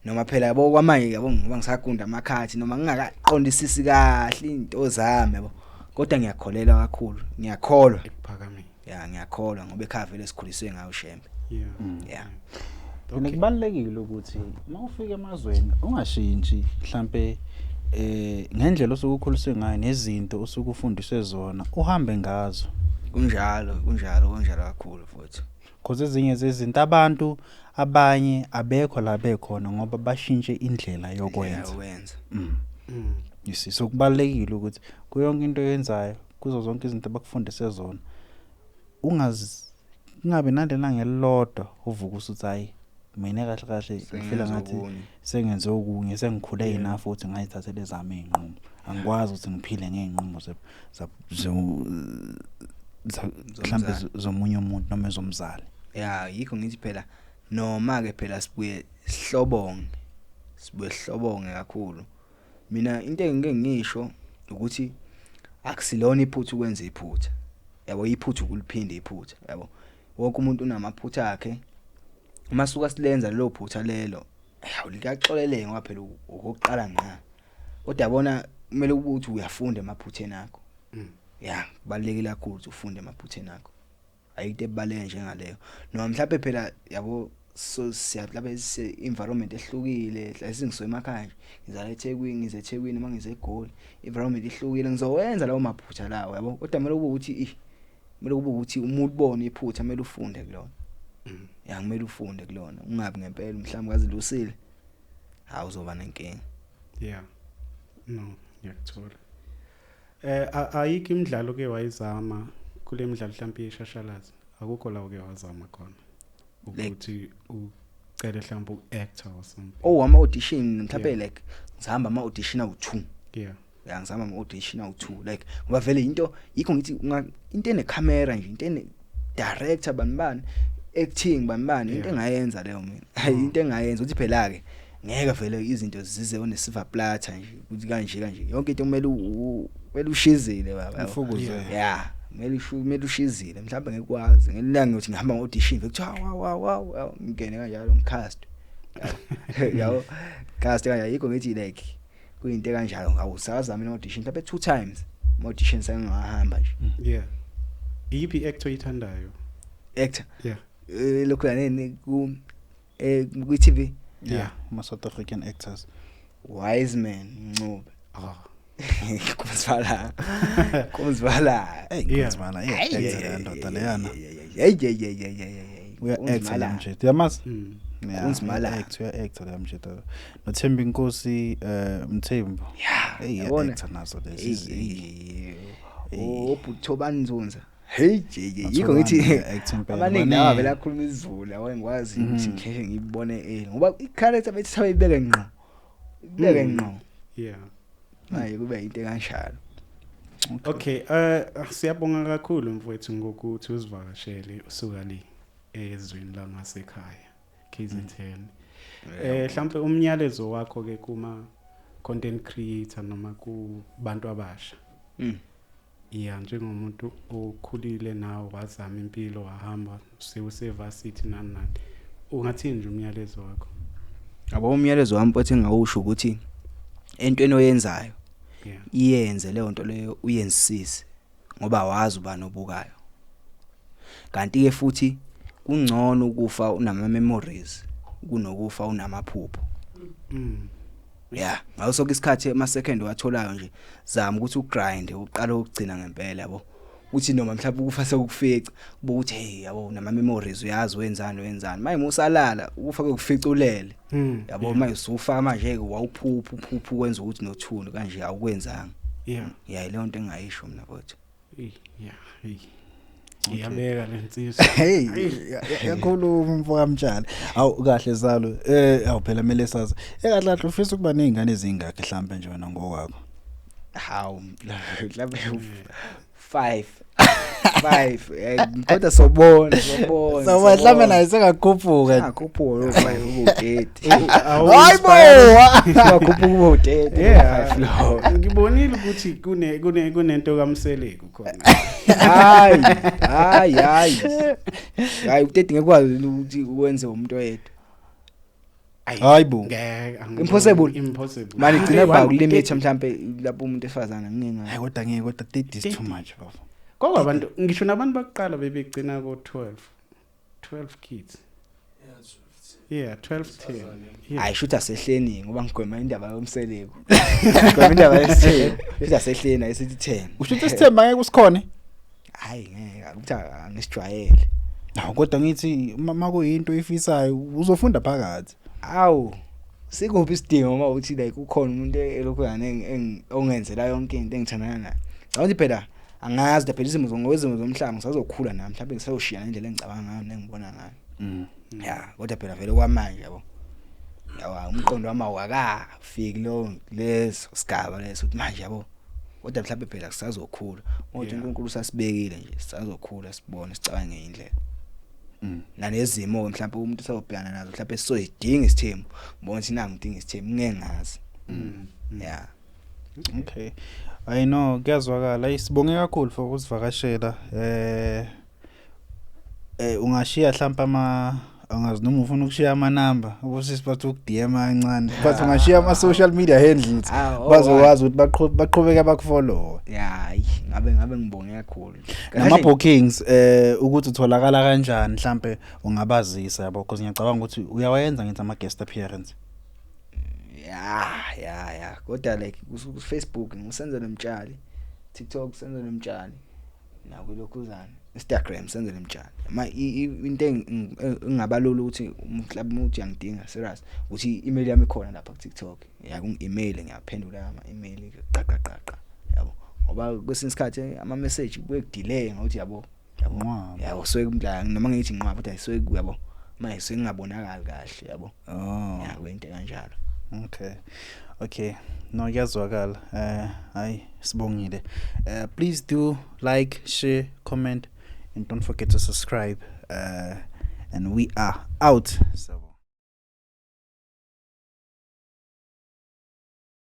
Noma phela yabo kwamanje yabo ngoba ngisagunda amakhathi noma ngingakaqondisisi kahle into zami yabo. Kodwa ngiyakholelwa kakhulu. Ngiyakholwa Ekuphakame. Yeah, ngiyakholwa ngoba ekhaya vele sikhuliswe ngayo uShembe. Yeah. Yeah. Okay. Kubalekile ukuthi mawufika emazweni ungashintshi mhlambe ngendlela osukukhuliswe ngayo nezinto osukufundiswe zona uhambe ngazo. Kunjalo kakhulu futhi. Because ezinye zezinto abantu abanye abekho la bekhona ngoba bashintshe indlela yokwenza. So kubalekile ukuthi kuyonke into oyenzayo kuzo zonke izinto abakufundise zona ungabe nalela ngelilodwa uvuka usuthi hayi mina kahle ngifela ngathi sengenze okunye sengikhule enough futhi ngayithathele zami izinqumo angikwazi ukuthi ngiphile ngeenqumo mhlambe zomunye umuntu noma ezomzali. Yeah, yikho ngithi phela noma ke phela sibuye sihlobonge kakhulu. Mina into engike ngisho ukuthi akusilona iphutha ukwenza iphutha. Yabo iphutha ukuliphinda iphutha, yabo. Wonke umuntu unamaphutha akhe. Uma suka silenza lelo phutha lelo, likaxoleleke ngoba phela ukuqala ngqa. Kodwa yabona kumele ukuthi uyafunda emaphutheni akho. Yeah, kubalekile kakhulu ukuthi ufunde emaphutheni akho. Ayikho ebaleke njengaleyo. Noma mhlawumbe phela yabo so siyalapha environment ehlukile, lasingiso emakhaya nje. Ngizala eThekwini, ngize eThekwini mangize eGoli. Environment ehlukile ngizowenza lawo maphutha lawo, yabo. Kodwa kumele ukuthi umuntu ubone iphutha kumele ufunde kulona. Yeah, kumele ufunde kulona. Ungabi ngempela mhlawumbe kazi lusile. Awuzoba nenkinga. Yeah. No, ngiyakuthola. Ayikho imidlalo ke wayizama kule midlalo mhlawumbe yeshashalazi. Akukho la uke wazama khona. Ukuthi ucela mhlawumbe uactor or something. Oh, ama audition mhlawumbe like ngihamba ama audition awu2. Yeah. Yeah, ngizama ama audition awu2 like ngoba vele into yikho ngithi into ene camera nje, into ene director banibani, acting banibani, into engayenza leyo mina. Hayi into engayenza uthi phela ke ngeke vele izinto zize one silver platter nje ukuthi kanje yonke into kumele ushizile baba. Ufukuze. Yeah. Kumele ushizile mhlawumbe ngekwazi ngelanga ukuthi ngihamba ngo-audition ukuthi wow ngene kanjalo ngicast yawo cast kanje yikho ngithi like kuyinto kanjalo ngawusazama i-audition mhlawumbe 2 times audition sengahamba nje. Yeah. Yipi actor ithandayo? Actor. Yeah. Lokho yaneni ku TV. Yeah, ma South African actors. Wiseman Ncube. Kumzvala. Kumzvala. Yeah, ndoda leyana. We actor nje. Yamas? Kumzvala. Actor lamjeta. Nothembi Nkosi Mthembu. Yeah. Actor nazo lezi. Thobani Nzunza. Hey yikho ngithi abaningi nawe vela khuluma isiZulu yabo ngikwazi ukuthi ngeke ngibone ngoba i-character bethi sayibeke ngqo. Ibeke ngqo. Yeah. Hayi kube into kanjalo. Okay, siyabonga kakhulu mfowethu ngokuthi uzivakashele usuka le ezweni la ngasekhaya KZN. Mhlawumbe umnyalezo wakho ke kuma content creator noma kubantu abasha. Yeah, njengomuntu okhulile nawe wazama impilo wahamba usevasithi nani. Ungathini nje umnyalezo wakho? Abo umnyalezo wami mfowethu engawusho ukuthi entweni oyenzayo iyenze leyo nto leyo uyenzisise ngoba wazi ubani obukayo. Kanti ke futhi kungcono ukufa unama memories kunokufa unamaphupho. Yeah, ngaso sonke isikhathi ama second watholayo nje zama ukuthi ugrind uqala ukugcina ngempela yabo. uthi noma mhlawumbe ukufa sekufica ukuthi hey yabo nama memories uyazi wenzani manje musalala ukufa kuficulele yabo manje usufa manje wawuphupha ukwenza ukuthi nothundu kanje awukwenzanga yeah le nto engayisho mina futhi iyabeka lensizwa hey yakhuluma mfowethu kamtshana awu kahle zalo awu phela mele sazi ekahle kahle ufisa ukuba nezingane ezingakhe mhlambe nje wena ngokwakho hawu mhlawumbe 5 kodwa sobona mhlawumbe naye sengakhuphuka ngakhuphuka lo 5 ubudeti hayibo ngakhuphuka ubudeti 5 lo ngibonile ukuthi kunento kaMseleko khona hayi udeti ngekwazi ukuthi wenze umuntu oyedwa hayibo impossible manje igcina ba limit mhlambe lapho umuntu efazana ngingeke hayi kodwa ngeke kodwa 30 is too much baba ngoba abantu ngisho nabantu baqala bebegcina ko 12 kids yeah 12 10 hayi shoot asehleni ngoba ngigwema indaba yomseleko ngigwema indaba yesithembu shoot asehleni ayisithi 10 ushuthi isithembu ngeke usikhone hayi ngeke akuthi angisijwayele hawu kodwa ngithi makuyinto ifisayo uzofunda phakathi awu sikuphi isidingo uma uthi like ukhona umuntu elokhu yana ongenzela yonke into engithandana nayo awuthi phela angazi phela izimo zomhlaba ngisazokhula nami mhlawumbe ngisayoshiya indlela engicabanga ngayo nengibona ngayo yeah kodwa phela vele kwamanje yabo yawa umqondo wami awakafiki leso sigaba leso uthi manje yabo kodwa mhlawumbe phela kusazokhula ngoba uNkulunkulu usasibekile nje sisazokhula sibone sicabange indlela nanezimo mhlawumbe umuntu usayobhekana nazo mhlawumbe sizoyidinga isithembu ngibona ukuthi nangi ngidinga isithembu ngeke ngazi yeah okay I know kuyazwakala isibonge kakhulu for ukusivakashela ungashiya mhlawumbe angazi noma ufuna ukushiya ama number ukuthi siphathe ukDM kancane but ungashiya ama social media handles bazokwazi ukuthi baqhubeke bakufollow yeah ngabe ngibonge kakhulu nama bookings ukuthi utholakala kanjani mhlambe ungabazisa yabo because ngiyacabanga ukuthi uyawayenza ngenza ama guest appearance yeah kodwa like ku Facebook ngisenzele umtshali TikTok senzele umtshali naku lokhuzana Instagram senzele umtshali into engabalula ukuthi mhlawumbe uthi uyangidinga serious ukuthi email yami ikhona lapha ku TikTok yakungi-email ngiyaphendula ama email qaqa yabo ngoba kwesinye isikhathi ama message kuye delay ngokuthi yabo yabo soke noma ngithi nqwa kodwa soke yabo manje sengingabonakala kahle yabo ya kwento kanjalo okay no kuyazwakala hayi sibongile please do like share comment and don't forget to subscribe and we are out so